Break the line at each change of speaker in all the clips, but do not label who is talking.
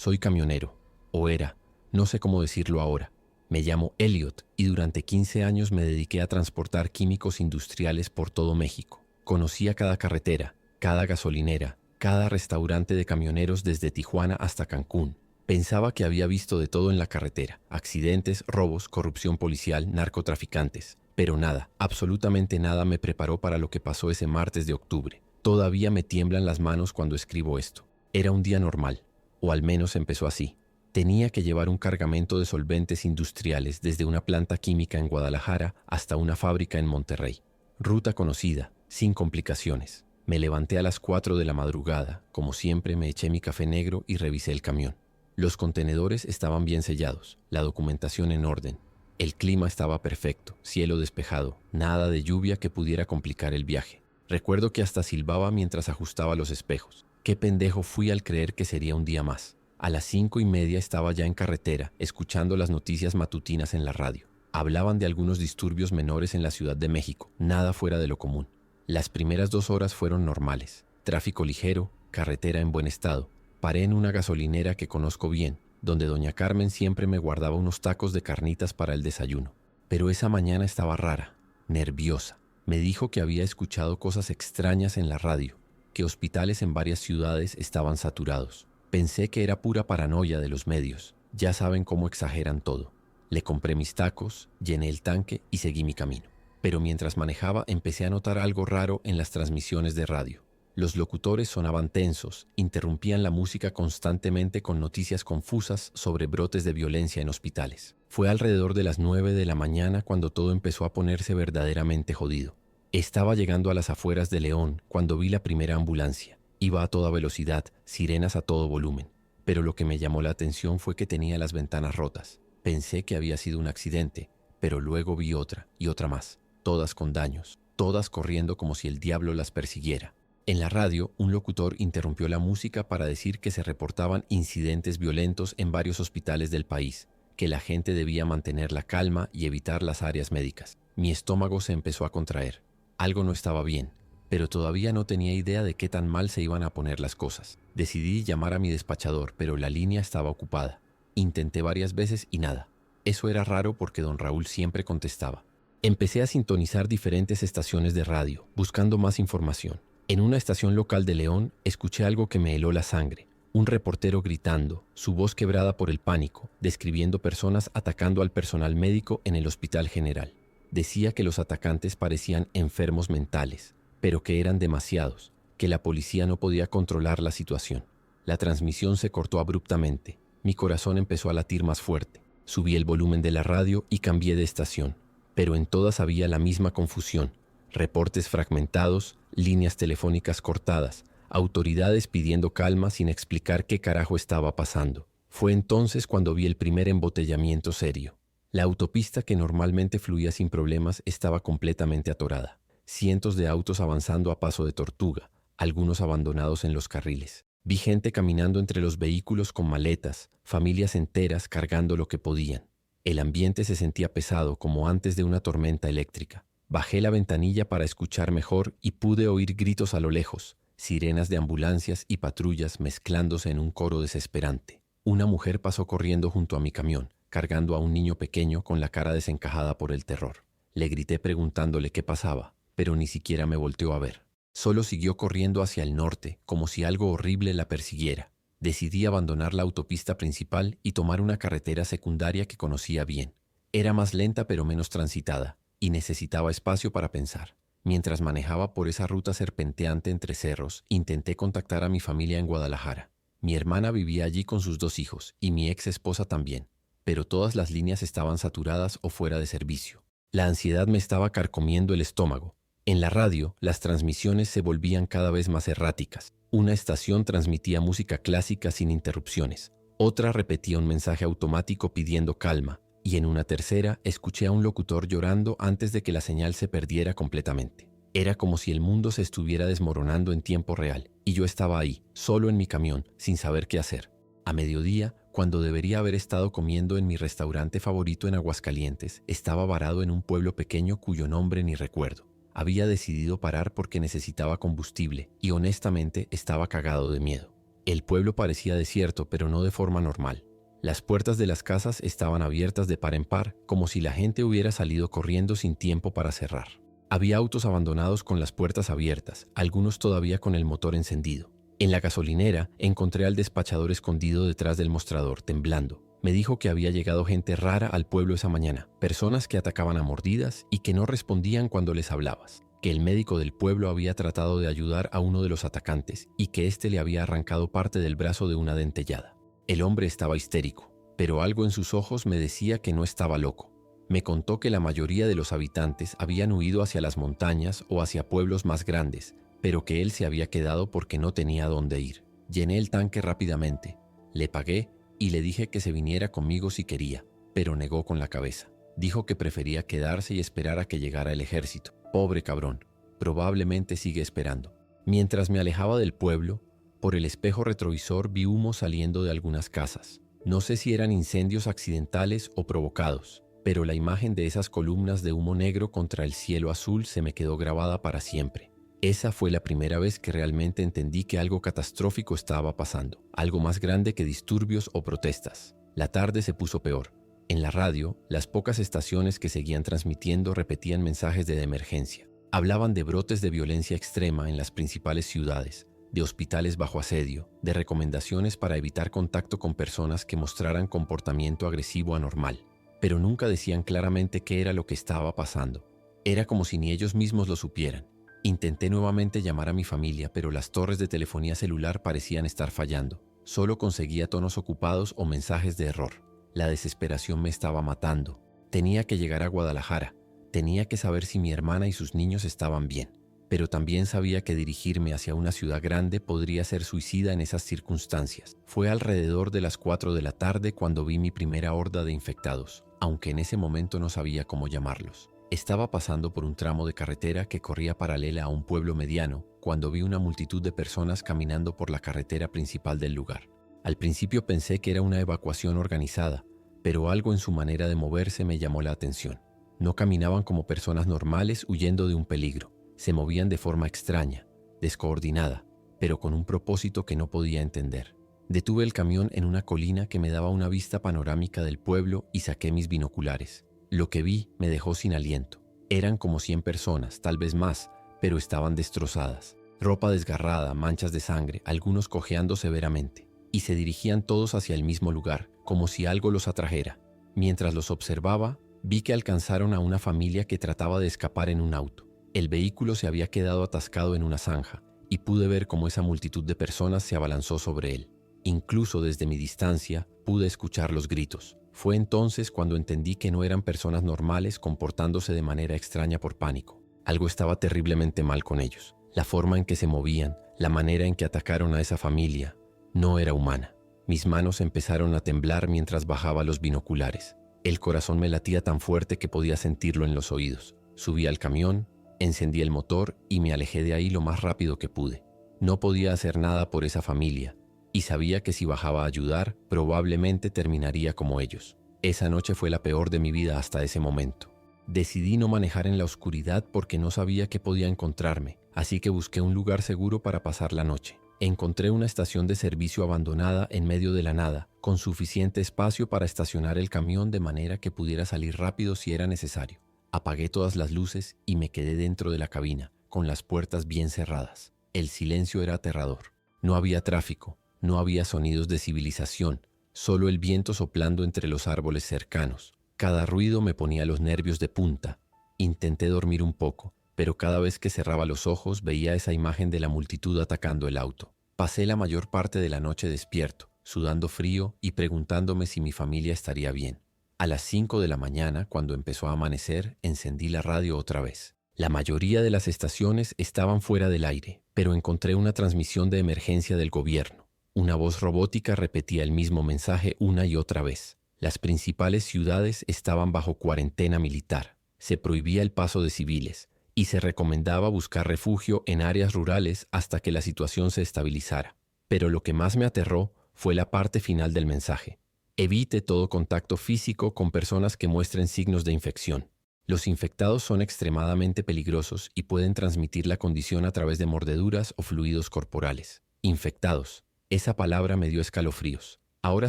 soy camionero, o era, no sé cómo decirlo ahora. Me llamo Elliot y durante 15 años me dediqué a transportar químicos industriales por todo México. Conocía cada carretera, cada gasolinera, cada restaurante de camioneros desde Tijuana hasta Cancún. Pensaba que había visto de todo en la carretera: accidentes, robos, corrupción policial, narcotraficantes. Pero nada, absolutamente nada me preparó para lo que pasó ese martes de octubre. Todavía me tiemblan las manos cuando escribo esto. Era un día normal, o al menos empezó así. Tenía que llevar un cargamento de solventes industriales desde una planta química en Guadalajara hasta una fábrica en Monterrey. Ruta conocida, sin complicaciones. Me levanté a las 4 de la madrugada, como siempre me eché mi café negro y revisé el camión. Los contenedores estaban bien sellados, la documentación en orden. El clima estaba perfecto, cielo despejado, nada de lluvia que pudiera complicar el viaje. Recuerdo que hasta silbaba mientras ajustaba los espejos. Qué pendejo fui al creer que sería un día más. A las 5:30 estaba ya en carretera, escuchando las noticias matutinas en la radio. Hablaban de algunos disturbios menores en la Ciudad de México, nada fuera de lo común. Las primeras 2 horas fueron normales. Tráfico ligero, carretera en buen estado. Paré en una gasolinera que conozco bien, donde doña Carmen siempre me guardaba unos tacos de carnitas para el desayuno. Pero esa mañana estaba rara, nerviosa. Me dijo que había escuchado cosas extrañas en la radio, que hospitales en varias ciudades estaban saturados. Pensé que era pura paranoia de los medios. Ya saben cómo exageran todo. Le compré mis tacos, llené el tanque y seguí mi camino. Pero mientras manejaba empecé a notar algo raro en las transmisiones de radio. Los locutores sonaban tensos, interrumpían la música constantemente con noticias confusas sobre brotes de violencia en hospitales. Fue alrededor de las 9 de la mañana cuando todo empezó a ponerse verdaderamente jodido. Estaba llegando a las afueras de León cuando vi la primera ambulancia. Iba a toda velocidad, sirenas a todo volumen. Pero lo que me llamó la atención fue que tenía las ventanas rotas. Pensé que había sido un accidente, pero luego vi otra y otra más, todas con daños, todas corriendo como si el diablo las persiguiera. En la radio, un locutor interrumpió la música para decir que se reportaban incidentes violentos en varios hospitales del país, que la gente debía mantener la calma y evitar las áreas médicas. Mi estómago se empezó a contraer. Algo no estaba bien, pero todavía no tenía idea de qué tan mal se iban a poner las cosas. Decidí llamar a mi despachador, pero la línea estaba ocupada. Intenté varias veces y nada. Eso era raro porque don Raúl siempre contestaba. Empecé a sintonizar diferentes estaciones de radio, buscando más información. En una estación local de León, escuché algo que me heló la sangre. Un reportero gritando, su voz quebrada por el pánico, describiendo personas atacando al personal médico en el Hospital General. Decía que los atacantes parecían enfermos mentales, pero que eran demasiados, que la policía no podía controlar la situación. La transmisión se cortó abruptamente. Mi corazón empezó a latir más fuerte. Subí el volumen de la radio y cambié de estación, pero en todas había la misma confusión. Reportes fragmentados, líneas telefónicas cortadas, autoridades pidiendo calma sin explicar qué carajo estaba pasando. Fue entonces cuando vi el primer embotellamiento serio. La autopista, que normalmente fluía sin problemas, estaba completamente atorada. Cientos de autos avanzando a paso de tortuga, algunos abandonados en los carriles. Vi gente caminando entre los vehículos con maletas, familias enteras cargando lo que podían. El ambiente se sentía pesado como antes de una tormenta eléctrica. Bajé la ventanilla para escuchar mejor y pude oír gritos a lo lejos, sirenas de ambulancias y patrullas mezclándose en un coro desesperante. Una mujer pasó corriendo junto a mi camión, cargando a un niño pequeño con la cara desencajada por el terror. Le grité preguntándole qué pasaba, pero ni siquiera me volteó a ver. Solo siguió corriendo hacia el norte, como si algo horrible la persiguiera. Decidí abandonar la autopista principal y tomar una carretera secundaria que conocía bien. Era más lenta pero menos transitada, y necesitaba espacio para pensar. Mientras manejaba por esa ruta serpenteante entre cerros, intenté contactar a mi familia en Guadalajara. Mi hermana vivía allí con sus 2 hijos, y mi ex esposa también, pero todas las líneas estaban saturadas o fuera de servicio. La ansiedad me estaba carcomiendo el estómago. En la radio, las transmisiones se volvían cada vez más erráticas. Una estación transmitía música clásica sin interrupciones, otra repetía un mensaje automático pidiendo calma, y en una tercera escuché a un locutor llorando antes de que la señal se perdiera completamente. Era como si el mundo se estuviera desmoronando en tiempo real, y yo estaba ahí, solo en mi camión, sin saber qué hacer. A mediodía, cuando debería haber estado comiendo en mi restaurante favorito en Aguascalientes, estaba varado en un pueblo pequeño cuyo nombre ni recuerdo. Había decidido parar porque necesitaba combustible, y honestamente estaba cagado de miedo. El pueblo parecía desierto, pero no de forma normal. Las puertas de las casas estaban abiertas de par en par, como si la gente hubiera salido corriendo sin tiempo para cerrar. Había autos abandonados con las puertas abiertas, algunos todavía con el motor encendido. En la gasolinera encontré al despachador escondido detrás del mostrador, temblando. Me dijo que había llegado gente rara al pueblo esa mañana, personas que atacaban a mordidas y que no respondían cuando les hablabas, que el médico del pueblo había tratado de ayudar a uno de los atacantes y que éste le había arrancado parte del brazo de una dentellada. El hombre estaba histérico, pero algo en sus ojos me decía que no estaba loco. Me contó que la mayoría de los habitantes habían huido hacia las montañas o hacia pueblos más grandes, pero que él se había quedado porque no tenía dónde ir. Llené el tanque rápidamente, le pagué y le dije que se viniera conmigo si quería, pero negó con la cabeza. Dijo que prefería quedarse y esperar a que llegara el ejército. Pobre cabrón, probablemente sigue esperando. Mientras me alejaba del pueblo, por el espejo retrovisor vi humo saliendo de algunas casas. No sé si eran incendios accidentales o provocados, pero la imagen de esas columnas de humo negro contra el cielo azul se me quedó grabada para siempre. Esa fue la primera vez que realmente entendí que algo catastrófico estaba pasando, algo más grande que disturbios o protestas. La tarde se puso peor. En la radio, las pocas estaciones que seguían transmitiendo repetían mensajes de emergencia. Hablaban de brotes de violencia extrema en las principales ciudades, de hospitales bajo asedio, de recomendaciones para evitar contacto con personas que mostraran comportamiento agresivo anormal. Pero nunca decían claramente qué era lo que estaba pasando. Era como si ni ellos mismos lo supieran. Intenté nuevamente llamar a mi familia, pero las torres de telefonía celular parecían estar fallando. Solo conseguía tonos ocupados o mensajes de error. La desesperación me estaba matando. Tenía que llegar a Guadalajara. Tenía que saber si mi hermana y sus niños estaban bien. Pero también sabía que dirigirme hacia una ciudad grande podría ser suicida en esas circunstancias. Fue alrededor de las 4 de la tarde cuando vi mi primera horda de infectados, aunque en ese momento no sabía cómo llamarlos. Estaba pasando por un tramo de carretera que corría paralela a un pueblo mediano cuando vi una multitud de personas caminando por la carretera principal del lugar. Al principio pensé que era una evacuación organizada, pero algo en su manera de moverse me llamó la atención. No caminaban como personas normales huyendo de un peligro. Se movían de forma extraña, descoordinada, pero con un propósito que no podía entender. Detuve el camión en una colina que me daba una vista panorámica del pueblo y saqué mis binoculares. Lo que vi me dejó sin aliento. Eran como 100 personas, tal vez más, pero estaban destrozadas. Ropa desgarrada, manchas de sangre, algunos cojeando severamente. Y se dirigían todos hacia el mismo lugar, como si algo los atrajera. Mientras los observaba, vi que alcanzaron a una familia que trataba de escapar en un auto. El vehículo se había quedado atascado en una zanja, y pude ver cómo esa multitud de personas se abalanzó sobre él. Incluso desde mi distancia, pude escuchar los gritos. Fue entonces cuando entendí que no eran personas normales comportándose de manera extraña por pánico. Algo estaba terriblemente mal con ellos. La forma en que se movían, la manera en que atacaron a esa familia, no era humana. Mis manos empezaron a temblar mientras bajaba los binoculares. El corazón me latía tan fuerte que podía sentirlo en los oídos. Subí al camión, encendí el motor y me alejé de ahí lo más rápido que pude. No podía hacer nada por esa familia, y sabía que si bajaba a ayudar, probablemente terminaría como ellos. Esa noche fue la peor de mi vida hasta ese momento. Decidí no manejar en la oscuridad porque no sabía qué podía encontrarme, así que busqué un lugar seguro para pasar la noche. Encontré una estación de servicio abandonada en medio de la nada, con suficiente espacio para estacionar el camión de manera que pudiera salir rápido si era necesario. Apagué todas las luces y me quedé dentro de la cabina, con las puertas bien cerradas. El silencio era aterrador. No había tráfico. No había sonidos de civilización, solo el viento soplando entre los árboles cercanos. Cada ruido me ponía los nervios de punta. Intenté dormir un poco, pero cada vez que cerraba los ojos veía esa imagen de la multitud atacando el auto. Pasé la mayor parte de la noche despierto, sudando frío y preguntándome si mi familia estaría bien. A las 5 de la mañana, cuando empezó a amanecer, encendí la radio otra vez. La mayoría de las estaciones estaban fuera del aire, pero encontré una transmisión de emergencia del gobierno. Una voz robótica repetía el mismo mensaje una y otra vez. Las principales ciudades estaban bajo cuarentena militar. Se prohibía el paso de civiles y se recomendaba buscar refugio en áreas rurales hasta que la situación se estabilizara. Pero lo que más me aterró fue la parte final del mensaje. Evite todo contacto físico con personas que muestren signos de infección. Los infectados son extremadamente peligrosos y pueden transmitir la condición a través de mordeduras o fluidos corporales. Infectados. Esa palabra me dio escalofríos. Ahora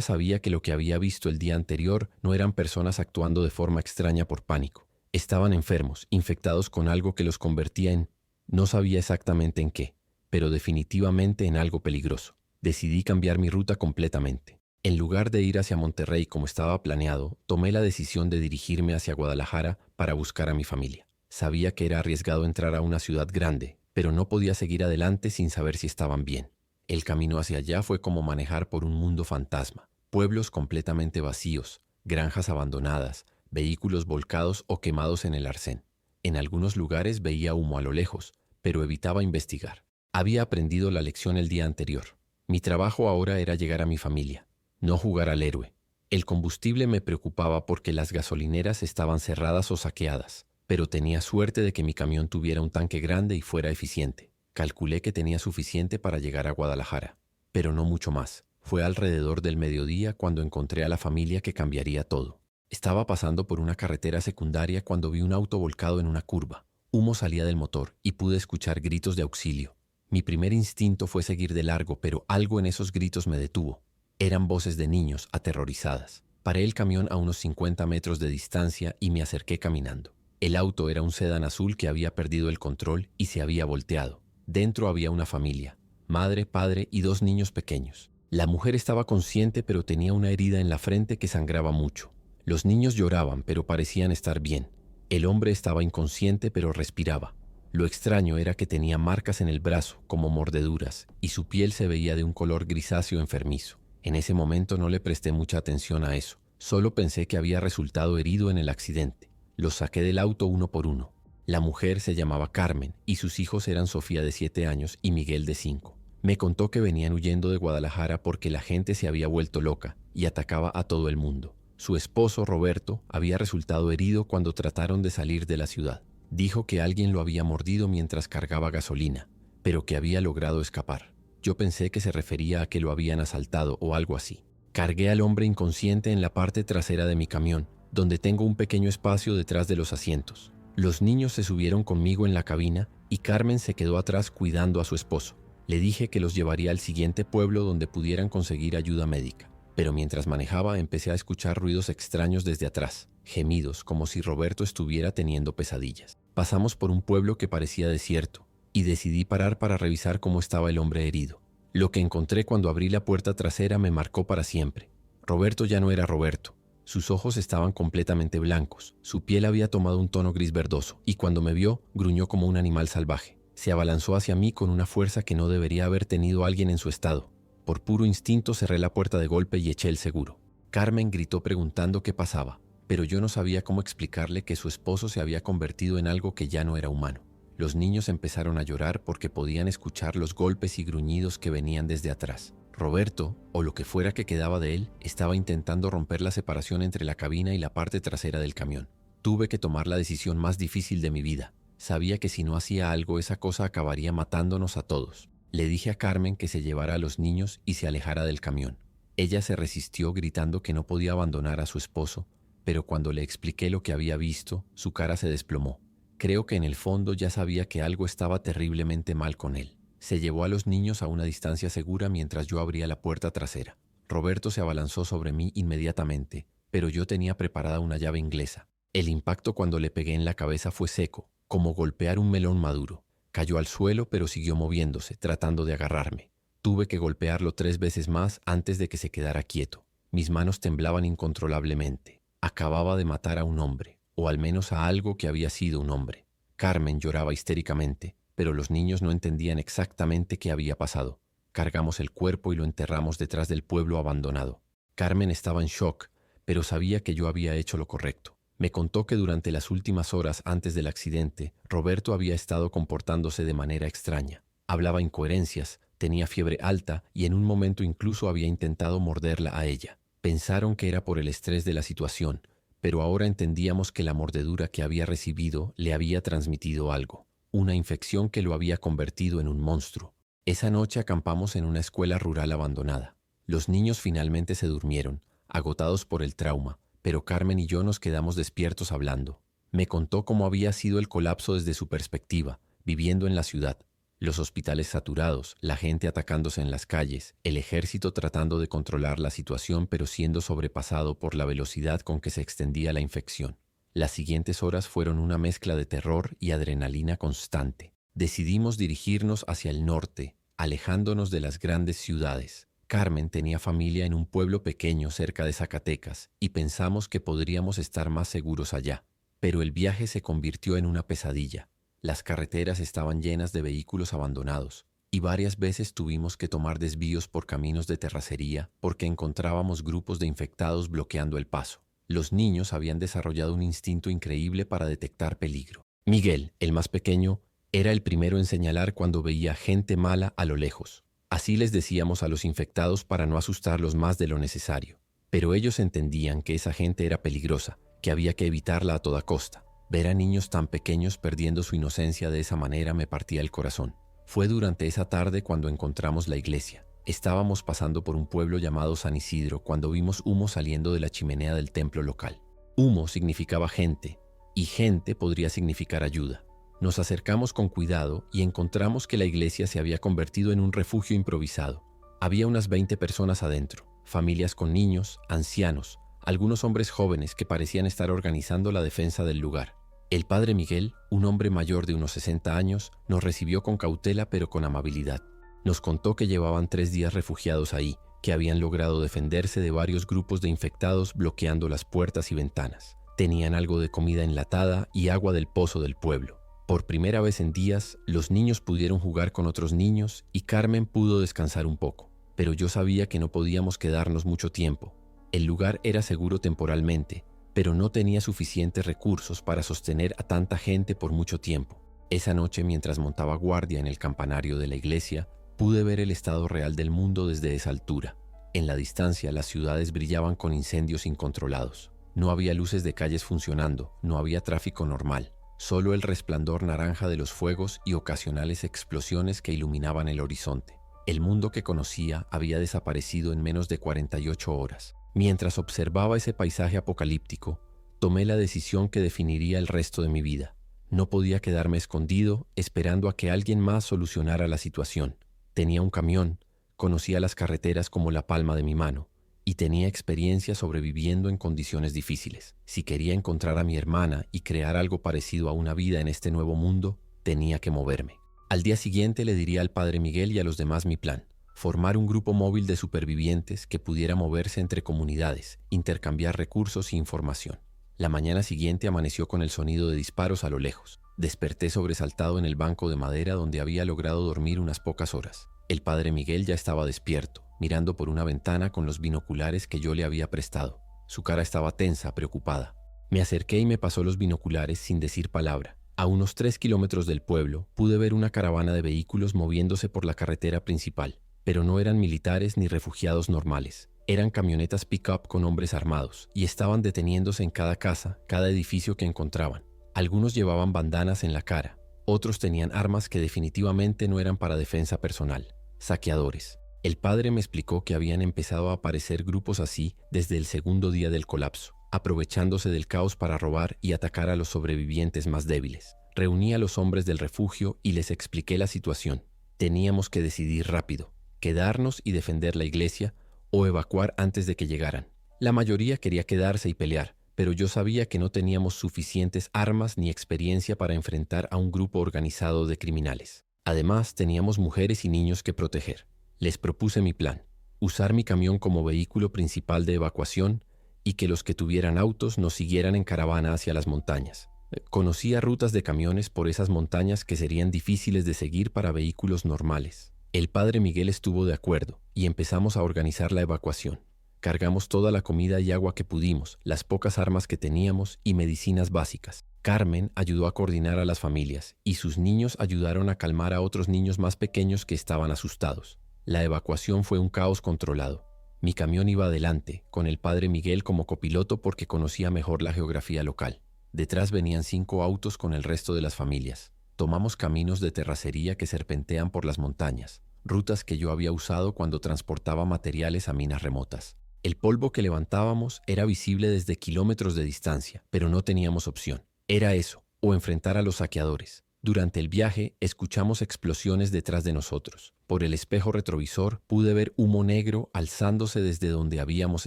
sabía que lo que había visto el día anterior no eran personas actuando de forma extraña por pánico. Estaban enfermos, infectados con algo que los convertía en... No sabía exactamente en qué, pero definitivamente en algo peligroso. Decidí cambiar mi ruta completamente. En lugar de ir hacia Monterrey como estaba planeado, tomé la decisión de dirigirme hacia Guadalajara para buscar a mi familia. Sabía que era arriesgado entrar a una ciudad grande, pero no podía seguir adelante sin saber si estaban bien. El camino hacia allá fue como manejar por un mundo fantasma. Pueblos completamente vacíos, granjas abandonadas, vehículos volcados o quemados en el arcén. En algunos lugares veía humo a lo lejos, pero evitaba investigar. Había aprendido la lección el día anterior. Mi trabajo ahora era llegar a mi familia, no jugar al héroe. El combustible me preocupaba porque las gasolineras estaban cerradas o saqueadas, pero tenía suerte de que mi camión tuviera un tanque grande y fuera eficiente. Calculé que tenía suficiente para llegar a Guadalajara, pero no mucho más. Fue alrededor del mediodía cuando encontré a la familia que cambiaría todo. Estaba pasando por una carretera secundaria cuando vi un auto volcado en una curva. Humo salía del motor y pude escuchar gritos de auxilio. Mi primer instinto fue seguir de largo, pero algo en esos gritos me detuvo. Eran voces de niños aterrorizadas. Paré el camión a unos 50 metros de distancia y me acerqué caminando. El auto era un sedán azul que había perdido el control y se había volteado. Dentro había una familia, madre, padre y 2 niños pequeños. La mujer estaba consciente, pero tenía una herida en la frente que sangraba mucho. Los niños lloraban, pero parecían estar bien. El hombre estaba inconsciente, pero respiraba. Lo extraño era que tenía marcas en el brazo, como mordeduras, y su piel se veía de un color grisáceo enfermizo. En ese momento no le presté mucha atención a eso. Solo pensé que había resultado herido en el accidente. Los saqué del auto uno por uno. La mujer se llamaba Carmen y sus hijos eran Sofía de 7 años y Miguel de 5. Me contó que venían huyendo de Guadalajara porque la gente se había vuelto loca y atacaba a todo el mundo. Su esposo, Roberto, había resultado herido cuando trataron de salir de la ciudad. Dijo que alguien lo había mordido mientras cargaba gasolina, pero que había logrado escapar. Yo pensé que se refería a que lo habían asaltado o algo así. Cargué al hombre inconsciente en la parte trasera de mi camión, donde tengo un pequeño espacio detrás de los asientos. Los niños se subieron conmigo en la cabina y Carmen se quedó atrás cuidando a su esposo. Le dije que los llevaría al siguiente pueblo donde pudieran conseguir ayuda médica. Pero mientras manejaba empecé a escuchar ruidos extraños desde atrás, gemidos como si Roberto estuviera teniendo pesadillas. Pasamos por un pueblo que parecía desierto y decidí parar para revisar cómo estaba el hombre herido. Lo que encontré cuando abrí la puerta trasera me marcó para siempre. Roberto ya no era Roberto. Sus ojos estaban completamente blancos, su piel había tomado un tono gris verdoso y cuando me vio gruñó como un animal salvaje. Se abalanzó hacia mí con una fuerza que no debería haber tenido alguien en su estado. Por puro instinto cerré la puerta de golpe y eché el seguro. Carmen gritó preguntando qué pasaba, pero yo no sabía cómo explicarle que su esposo se había convertido en algo que ya no era humano. Los niños empezaron a llorar porque podían escuchar los golpes y gruñidos que venían desde atrás. Roberto, o lo que fuera que quedaba de él, estaba intentando romper la separación entre la cabina y la parte trasera del camión. Tuve que tomar la decisión más difícil de mi vida. Sabía que si no hacía algo, esa cosa acabaría matándonos a todos. Le dije a Carmen que se llevara a los niños y se alejara del camión. Ella se resistió gritando que no podía abandonar a su esposo, pero cuando le expliqué lo que había visto, su cara se desplomó. Creo que en el fondo ya sabía que algo estaba terriblemente mal con él. Se llevó a los niños a una distancia segura mientras yo abría la puerta trasera. Roberto se abalanzó sobre mí inmediatamente, pero yo tenía preparada una llave inglesa. El impacto cuando le pegué en la cabeza fue seco, como golpear un melón maduro. Cayó al suelo, pero siguió moviéndose, tratando de agarrarme. Tuve que golpearlo 3 veces más antes de que se quedara quieto. Mis manos temblaban incontrolablemente. Acababa de matar a un hombre, o al menos a algo que había sido un hombre. Carmen lloraba histéricamente, pero los niños no entendían exactamente qué había pasado. Cargamos el cuerpo y lo enterramos detrás del pueblo abandonado. Carmen estaba en shock, pero sabía que yo había hecho lo correcto. Me contó que durante las últimas horas antes del accidente, Roberto había estado comportándose de manera extraña. Hablaba incoherencias, tenía fiebre alta y en un momento incluso había intentado morderla a ella. Pensaron que era por el estrés de la situación, pero ahora entendíamos que la mordedura que había recibido le había transmitido algo, una infección que lo había convertido en un monstruo. Esa noche acampamos en una escuela rural abandonada. Los niños finalmente se durmieron, agotados por el trauma, pero Carmen y yo nos quedamos despiertos hablando. Me contó cómo había sido el colapso desde su perspectiva, viviendo en la ciudad. Los hospitales saturados, la gente atacándose en las calles, el ejército tratando de controlar la situación pero siendo sobrepasado por la velocidad con que se extendía la infección. Las siguientes horas fueron una mezcla de terror y adrenalina constante. Decidimos dirigirnos hacia el norte, alejándonos de las grandes ciudades. Carmen tenía familia en un pueblo pequeño cerca de Zacatecas y pensamos que podríamos estar más seguros allá. Pero el viaje se convirtió en una pesadilla. Las carreteras estaban llenas de vehículos abandonados y varias veces tuvimos que tomar desvíos por caminos de terracería porque encontrábamos grupos de infectados bloqueando el paso. Los niños habían desarrollado un instinto increíble para detectar peligro. Miguel, el más pequeño, era el primero en señalar cuando veía gente mala a lo lejos. Así les decíamos a los infectados para no asustarlos más de lo necesario. Pero ellos entendían que esa gente era peligrosa, que había que evitarla a toda costa. Ver a niños tan pequeños perdiendo su inocencia de esa manera me partía el corazón. Fue durante esa tarde cuando encontramos la iglesia. Estábamos pasando por un pueblo llamado San Isidro cuando vimos humo saliendo de la chimenea del templo local. Humo significaba gente, y gente podría significar ayuda. Nos acercamos con cuidado y encontramos que la iglesia se había convertido en un refugio improvisado. Había unas 20 personas adentro, familias con niños, ancianos, algunos hombres jóvenes que parecían estar organizando la defensa del lugar. El padre Miguel, un hombre mayor de unos 60 años, nos recibió con cautela pero con amabilidad. Nos contó que llevaban 3 días refugiados ahí, que habían logrado defenderse de varios grupos de infectados bloqueando las puertas y ventanas. Tenían algo de comida enlatada y agua del pozo del pueblo. Por primera vez en días, los niños pudieron jugar con otros niños y Carmen pudo descansar un poco. Pero yo sabía que no podíamos quedarnos mucho tiempo. El lugar era seguro temporalmente, pero no tenía suficientes recursos para sostener a tanta gente por mucho tiempo. Esa noche, mientras montaba guardia en el campanario de la iglesia, pude ver el estado real del mundo desde esa altura. En la distancia, las ciudades brillaban con incendios incontrolados. No había luces de calles funcionando, no había tráfico normal, solo el resplandor naranja de los fuegos y ocasionales explosiones que iluminaban el horizonte. El mundo que conocía había desaparecido en menos de 48 horas. Mientras observaba ese paisaje apocalíptico, tomé la decisión que definiría el resto de mi vida. No podía quedarme escondido esperando a que alguien más solucionara la situación. Tenía un camión, conocía las carreteras como la palma de mi mano y tenía experiencia sobreviviendo en condiciones difíciles. Si quería encontrar a mi hermana y crear algo parecido a una vida en este nuevo mundo, tenía que moverme. Al día siguiente le diría al padre Miguel y a los demás mi plan. Formar un grupo móvil de supervivientes que pudiera moverse entre comunidades, intercambiar recursos e información. La mañana siguiente amaneció con el sonido de disparos a lo lejos. Desperté sobresaltado en el banco de madera donde había logrado dormir unas pocas horas. El padre Miguel ya estaba despierto, mirando por una ventana con los binoculares que yo le había prestado. Su cara estaba tensa, preocupada. Me acerqué y me pasó los binoculares sin decir palabra. A unos 3 kilómetros del pueblo pude ver una caravana de vehículos moviéndose por la carretera principal. Pero no eran militares ni refugiados normales. Eran camionetas pick-up con hombres armados y estaban deteniéndose en cada casa, cada edificio que encontraban. Algunos llevaban bandanas en la cara, otros tenían armas que definitivamente no eran para defensa personal. Saqueadores. El padre me explicó que habían empezado a aparecer grupos así desde el segundo día del colapso, aprovechándose del caos para robar y atacar a los sobrevivientes más débiles. Reuní a los hombres del refugio y les expliqué la situación. Teníamos que decidir rápido. Quedarnos y defender la iglesia o evacuar antes de que llegaran. La mayoría quería quedarse y pelear, pero yo sabía que no teníamos suficientes armas ni experiencia para enfrentar a un grupo organizado de criminales. Además, teníamos mujeres y niños que proteger. Les propuse mi plan: usar mi camión como vehículo principal de evacuación y que los que tuvieran autos nos siguieran en caravana hacia las montañas. Conocía rutas de camiones por esas montañas que serían difíciles de seguir para vehículos normales. El padre Miguel estuvo de acuerdo y empezamos a organizar la evacuación. Cargamos toda la comida y agua que pudimos, las pocas armas que teníamos y medicinas básicas. Carmen ayudó a coordinar a las familias y sus niños ayudaron a calmar a otros niños más pequeños que estaban asustados. La evacuación fue un caos controlado. Mi camión iba adelante, con el padre Miguel como copiloto porque conocía mejor la geografía local. Detrás venían 5 autos con el resto de las familias. Tomamos caminos de terracería que serpentean por las montañas, rutas que yo había usado cuando transportaba materiales a minas remotas. El polvo que levantábamos era visible desde kilómetros de distancia, pero no teníamos opción. Era eso, o enfrentar a los saqueadores. Durante el viaje, escuchamos explosiones detrás de nosotros. Por el espejo retrovisor pude ver humo negro alzándose desde donde habíamos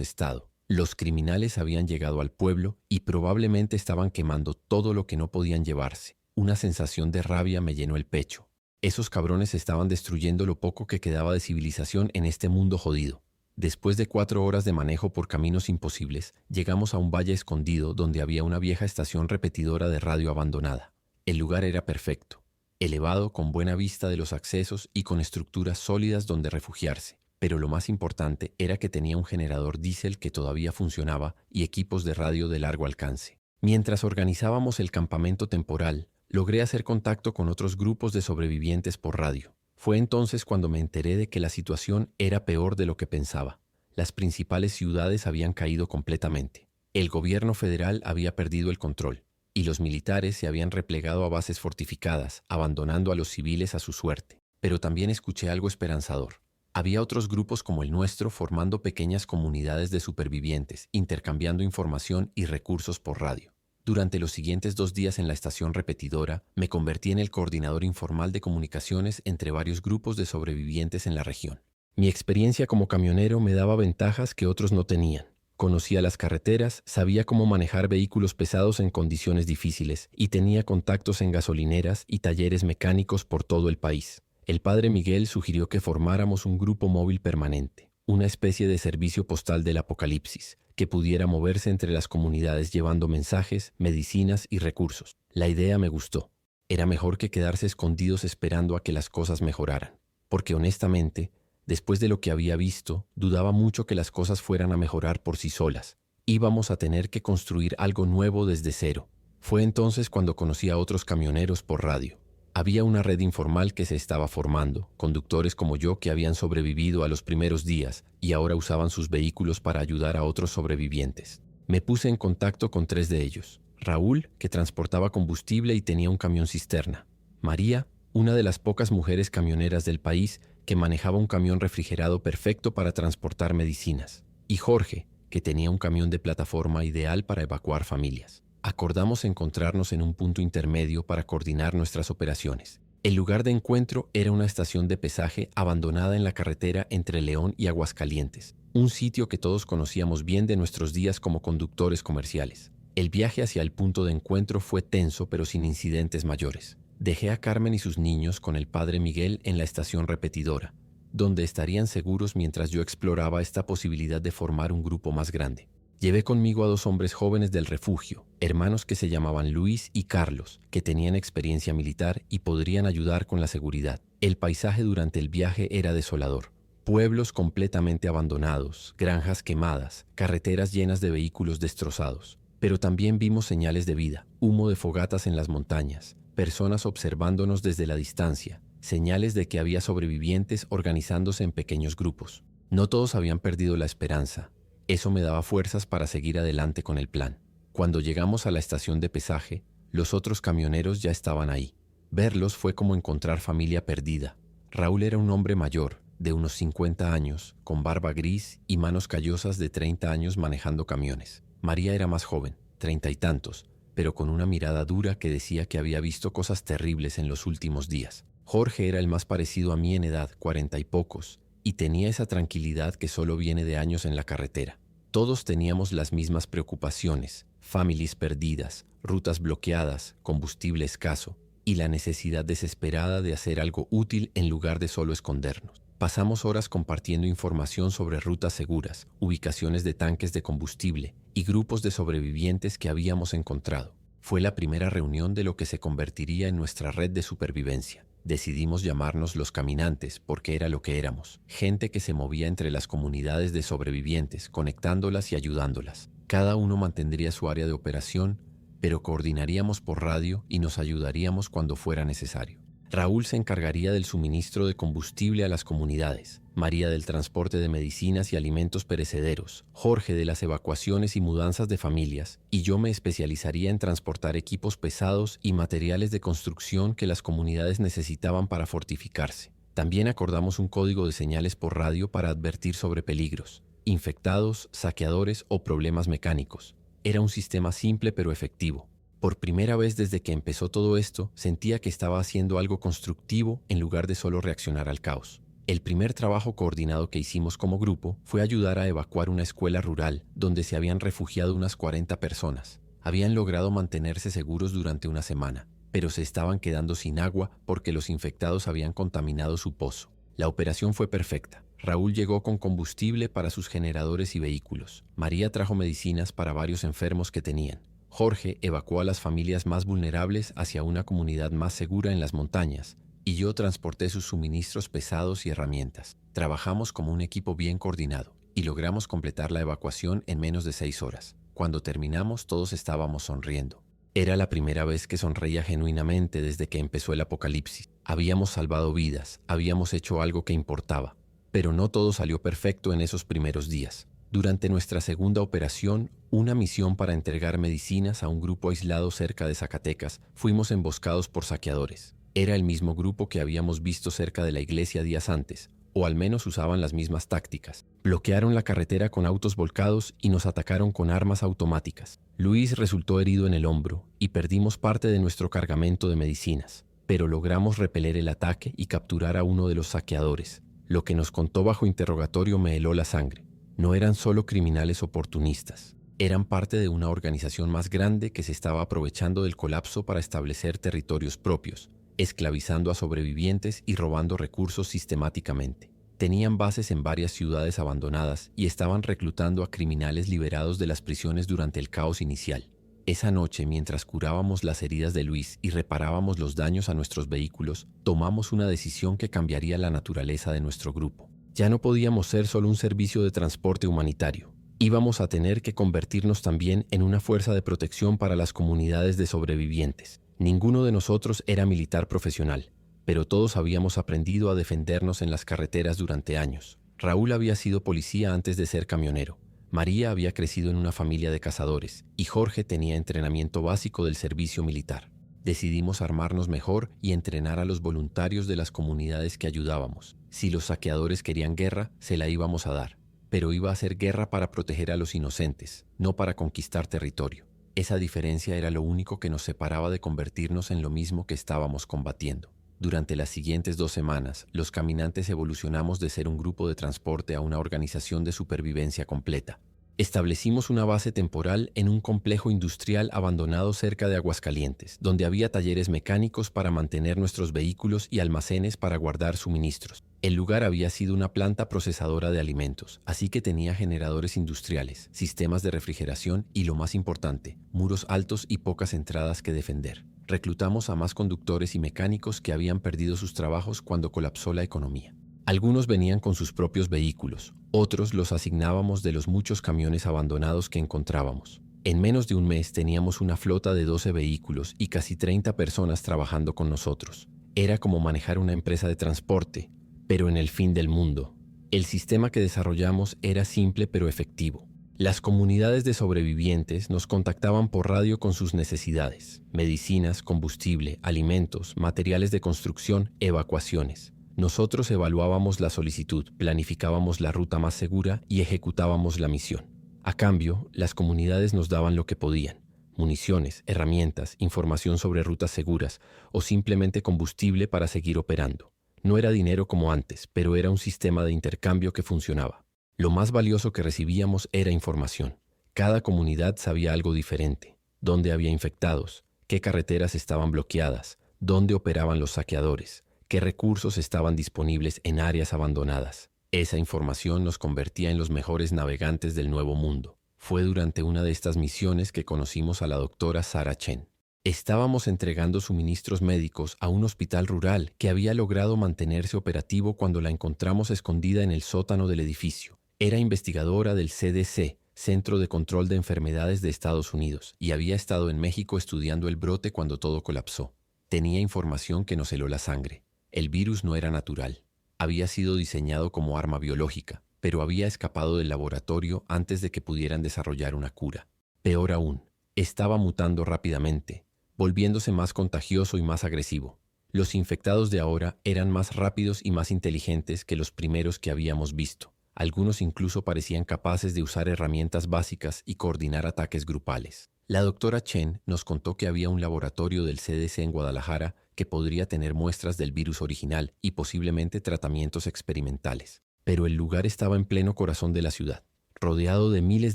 estado. Los criminales habían llegado al pueblo y probablemente estaban quemando todo lo que no podían llevarse. Una sensación de rabia me llenó el pecho. Esos cabrones estaban destruyendo lo poco que quedaba de civilización en este mundo jodido. Después de 4 horas de manejo por caminos imposibles, llegamos a un valle escondido donde había una vieja estación repetidora de radio abandonada. El lugar era perfecto, elevado con buena vista de los accesos y con estructuras sólidas donde refugiarse. Pero lo más importante era que tenía un generador diésel que todavía funcionaba y equipos de radio de largo alcance. Mientras organizábamos el campamento temporal, logré hacer contacto con otros grupos de sobrevivientes por radio. Fue entonces cuando me enteré de que la situación era peor de lo que pensaba. Las principales ciudades habían caído completamente. El gobierno federal había perdido el control y los militares se habían replegado a bases fortificadas, abandonando a los civiles a su suerte. Pero también escuché algo esperanzador. Había otros grupos como el nuestro formando pequeñas comunidades de supervivientes, intercambiando información y recursos por radio. Durante los siguientes 2 días en la estación repetidora, me convertí en el coordinador informal de comunicaciones entre varios grupos de sobrevivientes en la región. Mi experiencia como camionero me daba ventajas que otros no tenían. Conocía las carreteras, sabía cómo manejar vehículos pesados en condiciones difíciles y tenía contactos en gasolineras y talleres mecánicos por todo el país. El padre Miguel sugirió que formáramos un grupo móvil permanente, una especie de servicio postal del apocalipsis, que pudiera moverse entre las comunidades llevando mensajes, medicinas y recursos. La idea me gustó. Era mejor que quedarse escondidos esperando a que las cosas mejoraran, porque honestamente, después de lo que había visto, dudaba mucho que las cosas fueran a mejorar por sí solas. Íbamos a tener que construir algo nuevo desde cero. Fue entonces cuando conocí a otros camioneros por radio. Había una red informal que se estaba formando, conductores como yo que habían sobrevivido a los primeros días y ahora usaban sus vehículos para ayudar a otros sobrevivientes. Me puse en contacto con 3 de ellos. Raúl, que transportaba combustible y tenía un camión cisterna. María, una de las pocas mujeres camioneras del país que manejaba un camión refrigerado perfecto para transportar medicinas. Y Jorge, que tenía un camión de plataforma ideal para evacuar familias. Acordamos encontrarnos en un punto intermedio para coordinar nuestras operaciones. El lugar de encuentro era una estación de pesaje abandonada en la carretera entre León y Aguascalientes, un sitio que todos conocíamos bien de nuestros días como conductores comerciales. El viaje hacia el punto de encuentro fue tenso pero sin incidentes mayores. Dejé a Carmen y sus niños con el padre Miguel en la estación repetidora, donde estarían seguros mientras yo exploraba esta posibilidad de formar un grupo más grande. Llevé conmigo a 2 hombres jóvenes del refugio, hermanos que se llamaban Luis y Carlos, que tenían experiencia militar y podrían ayudar con la seguridad. El paisaje durante el viaje era desolador. Pueblos completamente abandonados, granjas quemadas, carreteras llenas de vehículos destrozados. Pero también vimos señales de vida, humo de fogatas en las montañas, personas observándonos desde la distancia, señales de que había sobrevivientes organizándose en pequeños grupos. No todos habían perdido la esperanza. Eso me daba fuerzas para seguir adelante con el plan. Cuando llegamos a la estación de pesaje, los otros camioneros ya estaban ahí. Verlos fue como encontrar familia perdida. Raúl era un hombre mayor, de unos 50 años, con barba gris y manos callosas de 30 años manejando camiones. María era más joven, 30 y tantos, pero con una mirada dura que decía que había visto cosas terribles en los últimos días. Jorge era el más parecido a mí en edad, 40 y pocos, y tenía esa tranquilidad que solo viene de años en la carretera. Todos teníamos las mismas preocupaciones, familias perdidas, rutas bloqueadas, combustible escaso y la necesidad desesperada de hacer algo útil en lugar de solo escondernos. Pasamos horas compartiendo información sobre rutas seguras, ubicaciones de tanques de combustible y grupos de sobrevivientes que habíamos encontrado. Fue la primera reunión de lo que se convertiría en nuestra red de supervivencia. Decidimos llamarnos los caminantes porque era lo que éramos, gente que se movía entre las comunidades de sobrevivientes, conectándolas y ayudándolas. Cada uno mantendría su área de operación, pero coordinaríamos por radio y nos ayudaríamos cuando fuera necesario. Raúl se encargaría del suministro de combustible a las comunidades, María del transporte de medicinas y alimentos perecederos, Jorge de las evacuaciones y mudanzas de familias, y yo me especializaría en transportar equipos pesados y materiales de construcción que las comunidades necesitaban para fortificarse. También acordamos un código de señales por radio para advertir sobre peligros, infectados, saqueadores o problemas mecánicos. Era un sistema simple pero efectivo. Por primera vez desde que empezó todo esto, sentía que estaba haciendo algo constructivo en lugar de solo reaccionar al caos. El primer trabajo coordinado que hicimos como grupo fue ayudar a evacuar una escuela rural donde se habían refugiado unas 40 personas. Habían logrado mantenerse seguros durante una semana, pero se estaban quedando sin agua porque los infectados habían contaminado su pozo. La operación fue perfecta. Raúl llegó con combustible para sus generadores y vehículos. María trajo medicinas para varios enfermos que tenían. Jorge evacuó a las familias más vulnerables hacia una comunidad más segura en las montañas, y yo transporté sus suministros pesados y herramientas. Trabajamos como un equipo bien coordinado, y logramos completar la evacuación en menos de 6 horas. Cuando terminamos, todos estábamos sonriendo. Era la primera vez que sonreía genuinamente desde que empezó el apocalipsis. Habíamos salvado vidas, habíamos hecho algo que importaba. Pero no todo salió perfecto en esos primeros días. Durante nuestra segunda operación, una misión para entregar medicinas a un grupo aislado cerca de Zacatecas, fuimos emboscados por saqueadores. Era el mismo grupo que habíamos visto cerca de la iglesia días antes, o al menos usaban las mismas tácticas. Bloquearon la carretera con autos volcados y nos atacaron con armas automáticas. Luis resultó herido en el hombro y perdimos parte de nuestro cargamento de medicinas, pero logramos repeler el ataque y capturar a uno de los saqueadores. Lo que nos contó bajo interrogatorio me heló la sangre. No eran solo criminales oportunistas, eran parte de una organización más grande que se estaba aprovechando del colapso para establecer territorios propios, esclavizando a sobrevivientes y robando recursos sistemáticamente. Tenían bases en varias ciudades abandonadas y estaban reclutando a criminales liberados de las prisiones durante el caos inicial. Esa noche, mientras curábamos las heridas de Luis y reparábamos los daños a nuestros vehículos, tomamos una decisión que cambiaría la naturaleza de nuestro grupo. Ya no podíamos ser solo un servicio de transporte humanitario. Íbamos a tener que convertirnos también en una fuerza de protección para las comunidades de sobrevivientes. Ninguno de nosotros era militar profesional, pero todos habíamos aprendido a defendernos en las carreteras durante años. Raúl había sido policía antes de ser camionero. María había crecido en una familia de cazadores y Jorge tenía entrenamiento básico del servicio militar. Decidimos armarnos mejor y entrenar a los voluntarios de las comunidades que ayudábamos. Si los saqueadores querían guerra, se la íbamos a dar, pero iba a ser guerra para proteger a los inocentes, no para conquistar territorio. Esa diferencia era lo único que nos separaba de convertirnos en lo mismo que estábamos combatiendo. Durante las siguientes 2 semanas, los caminantes evolucionamos de ser un grupo de transporte a una organización de supervivencia completa. Establecimos una base temporal en un complejo industrial abandonado cerca de Aguascalientes, donde había talleres mecánicos para mantener nuestros vehículos y almacenes para guardar suministros. El lugar había sido una planta procesadora de alimentos, así que tenía generadores industriales, sistemas de refrigeración y, lo más importante, muros altos y pocas entradas que defender. Reclutamos a más conductores y mecánicos que habían perdido sus trabajos cuando colapsó la economía. Algunos venían con sus propios vehículos, otros los asignábamos de los muchos camiones abandonados que encontrábamos. En menos de un mes teníamos una flota de 12 vehículos y casi 30 personas trabajando con nosotros. Era como manejar una empresa de transporte, pero en el fin del mundo. El sistema que desarrollamos era simple pero efectivo. Las comunidades de sobrevivientes nos contactaban por radio con sus necesidades: medicinas, combustible, alimentos, materiales de construcción, evacuaciones. Nosotros evaluábamos la solicitud, planificábamos la ruta más segura y ejecutábamos la misión. A cambio, las comunidades nos daban lo que podían: municiones, herramientas, información sobre rutas seguras o simplemente combustible para seguir operando. No era dinero como antes, pero era un sistema de intercambio que funcionaba. Lo más valioso que recibíamos era información. Cada comunidad sabía algo diferente: dónde había infectados, qué carreteras estaban bloqueadas, dónde operaban los saqueadores, qué recursos estaban disponibles en áreas abandonadas. Esa información nos convertía en los mejores navegantes del Nuevo Mundo. Fue durante una de estas misiones que conocimos a la doctora Sarah Chen. Estábamos entregando suministros médicos a un hospital rural que había logrado mantenerse operativo cuando la encontramos escondida en el sótano del edificio. Era investigadora del CDC, Centro de Control de Enfermedades de Estados Unidos, y había estado en México estudiando el brote cuando todo colapsó. Tenía información que nos heló la sangre. El virus no era natural. Había sido diseñado como arma biológica, pero había escapado del laboratorio antes de que pudieran desarrollar una cura. Peor aún, estaba mutando rápidamente, volviéndose más contagioso y más agresivo. Los infectados de ahora eran más rápidos y más inteligentes que los primeros que habíamos visto. Algunos incluso parecían capaces de usar herramientas básicas y coordinar ataques grupales. La doctora Chen nos contó que había un laboratorio del CDC en Guadalajara que podría tener muestras del virus original y posiblemente tratamientos experimentales. Pero el lugar estaba en pleno corazón de la ciudad, rodeado de miles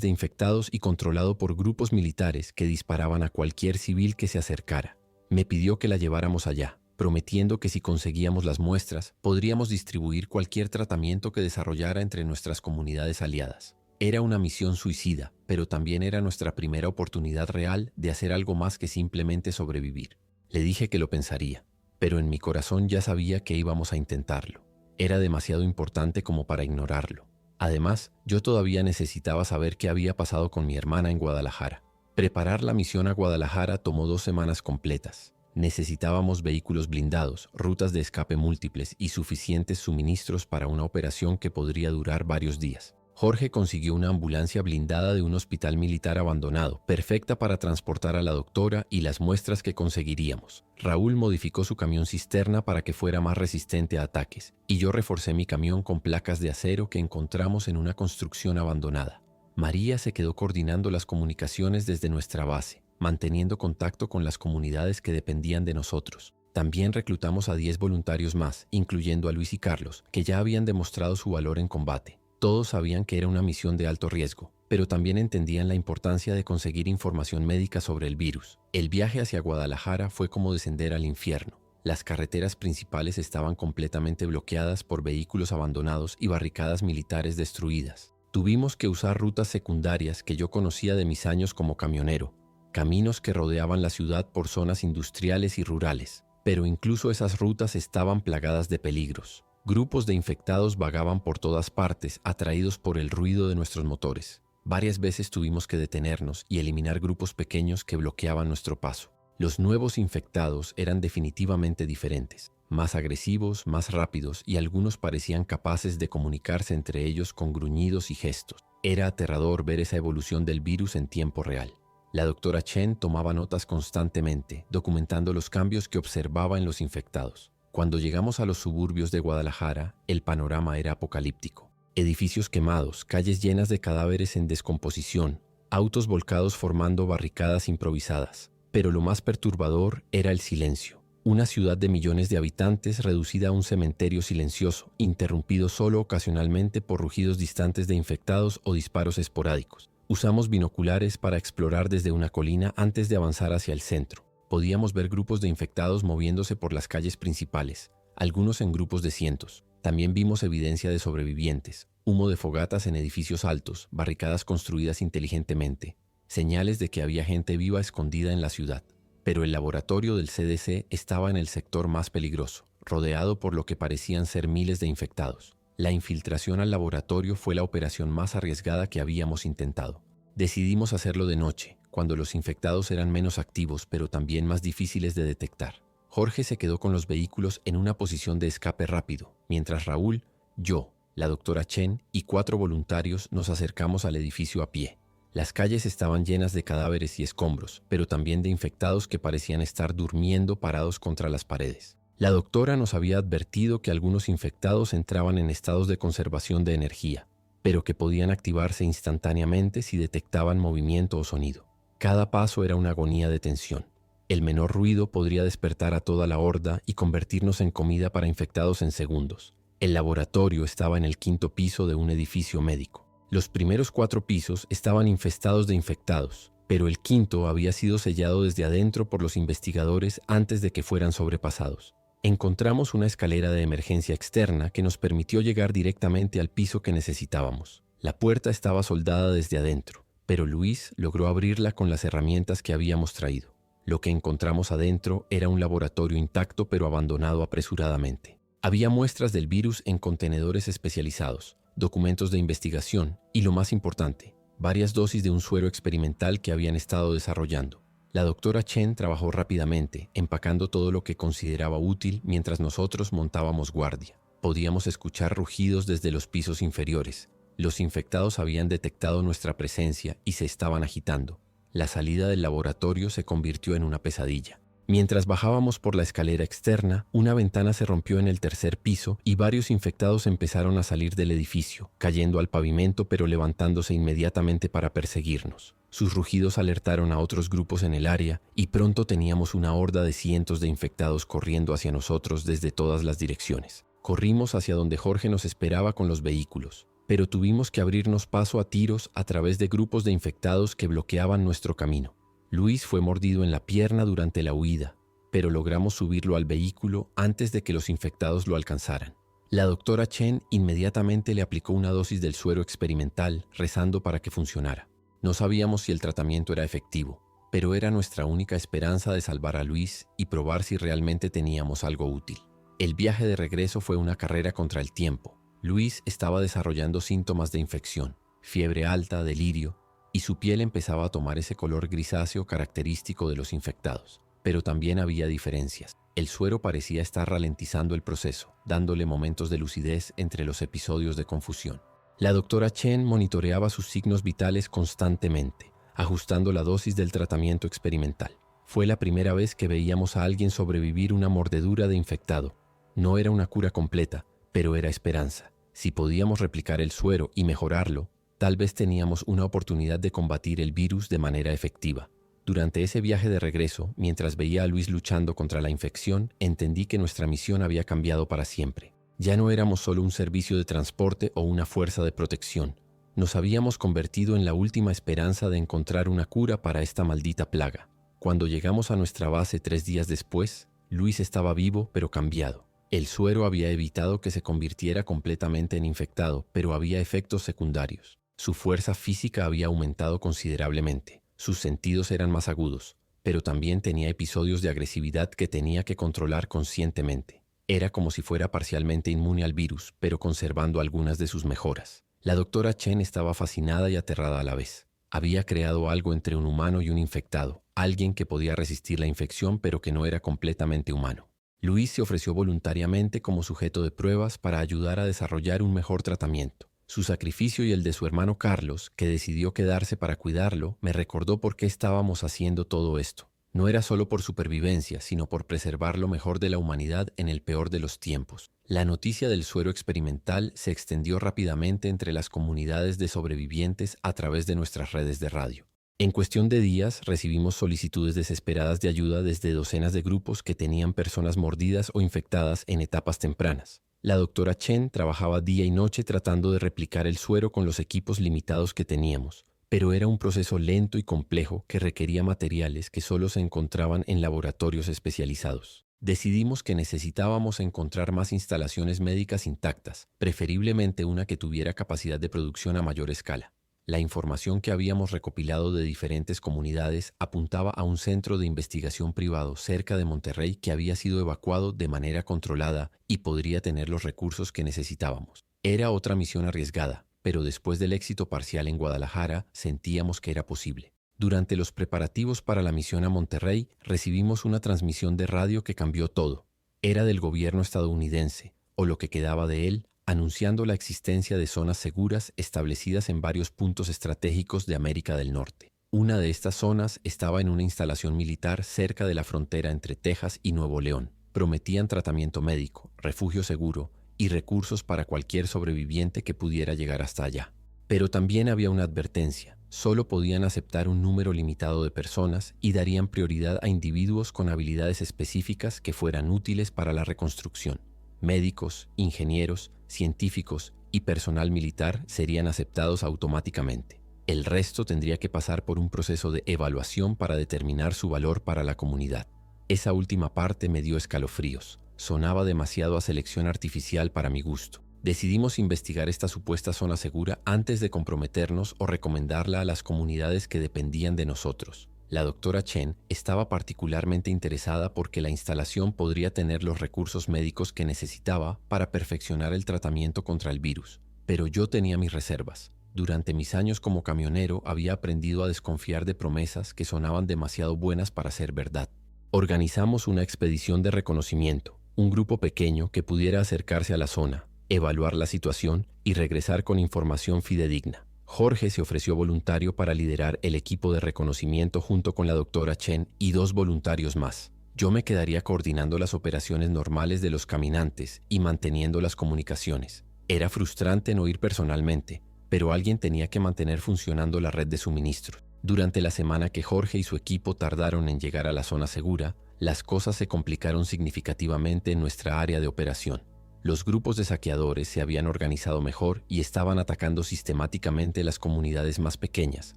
de infectados y controlado por grupos militares que disparaban a cualquier civil que se acercara. Me pidió que la lleváramos allá, prometiendo que si conseguíamos las muestras, podríamos distribuir cualquier tratamiento que desarrollara entre nuestras comunidades aliadas. Era una misión suicida, pero también era nuestra primera oportunidad real de hacer algo más que simplemente sobrevivir. Le dije que lo pensaría, pero en mi corazón ya sabía que íbamos a intentarlo. Era demasiado importante como para ignorarlo. Además, yo todavía necesitaba saber qué había pasado con mi hermana en Guadalajara. Preparar la misión a Guadalajara tomó 2 semanas completas. Necesitábamos vehículos blindados, rutas de escape múltiples y suficientes suministros para una operación que podría durar varios días. Jorge consiguió una ambulancia blindada de un hospital militar abandonado, perfecta para transportar a la doctora y las muestras que conseguiríamos. Raúl modificó su camión cisterna para que fuera más resistente a ataques, y yo reforcé mi camión con placas de acero que encontramos en una construcción abandonada. María se quedó coordinando las comunicaciones desde nuestra base, manteniendo contacto con las comunidades que dependían de nosotros. También reclutamos a 10 voluntarios más, incluyendo a Luis y Carlos, que ya habían demostrado su valor en combate. Todos sabían que era una misión de alto riesgo, pero también entendían la importancia de conseguir información médica sobre el virus. El viaje hacia Guadalajara fue como descender al infierno. Las carreteras principales estaban completamente bloqueadas por vehículos abandonados y barricadas militares destruidas. Tuvimos que usar rutas secundarias que yo conocía de mis años como camionero, caminos que rodeaban la ciudad por zonas industriales y rurales, pero incluso esas rutas estaban plagadas de peligros. Grupos de infectados vagaban por todas partes, atraídos por el ruido de nuestros motores. Varias veces tuvimos que detenernos y eliminar grupos pequeños que bloqueaban nuestro paso. Los nuevos infectados eran definitivamente diferentes, más agresivos, más rápidos y algunos parecían capaces de comunicarse entre ellos con gruñidos y gestos. Era aterrador ver esa evolución del virus en tiempo real. La doctora Chen tomaba notas constantemente, documentando los cambios que observaba en los infectados. Cuando llegamos a los suburbios de Guadalajara, el panorama era apocalíptico. Edificios quemados, calles llenas de cadáveres en descomposición, autos volcados formando barricadas improvisadas. Pero lo más perturbador era el silencio. Una ciudad de millones de habitantes reducida a un cementerio silencioso, interrumpido solo ocasionalmente por rugidos distantes de infectados o disparos esporádicos. Usamos binoculares para explorar desde una colina antes de avanzar hacia el centro. Podíamos ver grupos de infectados moviéndose por las calles principales, algunos en grupos de cientos. También vimos evidencia de sobrevivientes, humo de fogatas en edificios altos, barricadas construidas inteligentemente, señales de que había gente viva escondida en la ciudad. Pero el laboratorio del CDC estaba en el sector más peligroso, rodeado por lo que parecían ser miles de infectados. La infiltración al laboratorio fue la operación más arriesgada que habíamos intentado. Decidimos hacerlo de noche, cuando los infectados eran menos activos pero también más difíciles de detectar. Jorge se quedó con los vehículos en una posición de escape rápido, mientras Raúl, yo, la doctora Chen y 4 voluntarios nos acercamos al edificio a pie. Las calles estaban llenas de cadáveres y escombros, pero también de infectados que parecían estar durmiendo parados contra las paredes. La doctora nos había advertido que algunos infectados entraban en estados de conservación de energía, pero que podían activarse instantáneamente si detectaban movimiento o sonido. Cada paso era una agonía de tensión. El menor ruido podría despertar a toda la horda y convertirnos en comida para infectados en segundos. El laboratorio estaba en el 5º piso de un edificio médico. Los primeros 4 pisos estaban infestados de infectados, pero el 5º había sido sellado desde adentro por los investigadores antes de que fueran sobrepasados. Encontramos una escalera de emergencia externa que nos permitió llegar directamente al piso que necesitábamos. La puerta estaba soldada desde adentro, pero Luis logró abrirla con las herramientas que habíamos traído. Lo que encontramos adentro era un laboratorio intacto pero abandonado apresuradamente. Había muestras del virus en contenedores especializados, documentos de investigación y, lo más importante, varias dosis de un suero experimental que habían estado desarrollando. La doctora Chen trabajó rápidamente, empacando todo lo que consideraba útil mientras nosotros montábamos guardia. Podíamos escuchar rugidos desde los pisos inferiores. Los infectados habían detectado nuestra presencia y se estaban agitando. La salida del laboratorio se convirtió en una pesadilla. Mientras bajábamos por la escalera externa, una ventana se rompió en el tercer piso y varios infectados empezaron a salir del edificio, cayendo al pavimento pero levantándose inmediatamente para perseguirnos. Sus rugidos alertaron a otros grupos en el área y pronto teníamos una horda de cientos de infectados corriendo hacia nosotros desde todas las direcciones. Corrimos hacia donde Jorge nos esperaba con los vehículos, pero tuvimos que abrirnos paso a tiros a través de grupos de infectados que bloqueaban nuestro camino. Luis fue mordido en la pierna durante la huida, pero logramos subirlo al vehículo antes de que los infectados lo alcanzaran. La doctora Chen inmediatamente le aplicó una dosis del suero experimental, rezando para que funcionara. No sabíamos si el tratamiento era efectivo, pero era nuestra única esperanza de salvar a Luis y probar si realmente teníamos algo útil. El viaje de regreso fue una carrera contra el tiempo. Luis estaba desarrollando síntomas de infección, fiebre alta, delirio, y su piel empezaba a tomar ese color grisáceo característico de los infectados. Pero también había diferencias. El suero parecía estar ralentizando el proceso, dándole momentos de lucidez entre los episodios de confusión. La doctora Chen monitoreaba sus signos vitales constantemente, ajustando la dosis del tratamiento experimental. Fue la primera vez que veíamos a alguien sobrevivir una mordedura de infectado. No era una cura completa, pero era esperanza. Si podíamos replicar el suero y mejorarlo, tal vez teníamos una oportunidad de combatir el virus de manera efectiva. Durante ese viaje de regreso, mientras veía a Luis luchando contra la infección, entendí que nuestra misión había cambiado para siempre. Ya no éramos solo un servicio de transporte o una fuerza de protección. Nos habíamos convertido en la última esperanza de encontrar una cura para esta maldita plaga. Cuando llegamos a nuestra base 3 días después, Luis estaba vivo pero cambiado. El suero había evitado que se convirtiera completamente en infectado, pero había efectos secundarios. Su fuerza física había aumentado considerablemente. Sus sentidos eran más agudos, pero también tenía episodios de agresividad que tenía que controlar conscientemente. Era como si fuera parcialmente inmune al virus, pero conservando algunas de sus mejoras. La doctora Chen estaba fascinada y aterrada a la vez. Había creado algo entre un humano y un infectado, alguien que podía resistir la infección pero que no era completamente humano. Luis se ofreció voluntariamente como sujeto de pruebas para ayudar a desarrollar un mejor tratamiento. Su sacrificio y el de su hermano Carlos, que decidió quedarse para cuidarlo, me recordó por qué estábamos haciendo todo esto. No era solo por supervivencia, sino por preservar lo mejor de la humanidad en el peor de los tiempos. La noticia del suero experimental se extendió rápidamente entre las comunidades de sobrevivientes a través de nuestras redes de radio. En cuestión de días, recibimos solicitudes desesperadas de ayuda desde docenas de grupos que tenían personas mordidas o infectadas en etapas tempranas. La doctora Chen trabajaba día y noche tratando de replicar el suero con los equipos limitados que teníamos, pero era un proceso lento y complejo que requería materiales que solo se encontraban en laboratorios especializados. Decidimos que necesitábamos encontrar más instalaciones médicas intactas, preferiblemente una que tuviera capacidad de producción a mayor escala. La información que habíamos recopilado de diferentes comunidades apuntaba a un centro de investigación privado cerca de Monterrey que había sido evacuado de manera controlada y podría tener los recursos que necesitábamos. Era otra misión arriesgada, pero después del éxito parcial en Guadalajara, sentíamos que era posible. Durante los preparativos para la misión a Monterrey, recibimos una transmisión de radio que cambió todo. Era del gobierno estadounidense, o lo que quedaba de él, anunciando la existencia de zonas seguras establecidas en varios puntos estratégicos de América del Norte. Una de estas zonas estaba en una instalación militar cerca de la frontera entre Texas y Nuevo León. Prometían tratamiento médico, refugio seguro y recursos para cualquier sobreviviente que pudiera llegar hasta allá. Pero también había una advertencia: solo podían aceptar un número limitado de personas y darían prioridad a individuos con habilidades específicas que fueran útiles para la reconstrucción. Médicos, ingenieros, científicos y personal militar serían aceptados automáticamente. El resto tendría que pasar por un proceso de evaluación para determinar su valor para la comunidad. Esa última parte me dio escalofríos. Sonaba demasiado a selección artificial para mi gusto. Decidimos investigar esta supuesta zona segura antes de comprometernos o recomendarla a las comunidades que dependían de nosotros. La doctora Chen estaba particularmente interesada porque la instalación podría tener los recursos médicos que necesitaba para perfeccionar el tratamiento contra el virus. Pero yo tenía mis reservas. Durante mis años como camionero había aprendido a desconfiar de promesas que sonaban demasiado buenas para ser verdad. Organizamos una expedición de reconocimiento, un grupo pequeño que pudiera acercarse a la zona, evaluar la situación y regresar con información fidedigna. Jorge se ofreció voluntario para liderar el equipo de reconocimiento junto con la doctora Chen y 2 voluntarios más. Yo me quedaría coordinando las operaciones normales de los caminantes y manteniendo las comunicaciones. Era frustrante no ir personalmente, pero alguien tenía que mantener funcionando la red de suministros. Durante la semana que Jorge y su equipo tardaron en llegar a la zona segura, las cosas se complicaron significativamente en nuestra área de operación. Los grupos de saqueadores se habían organizado mejor y estaban atacando sistemáticamente las comunidades más pequeñas,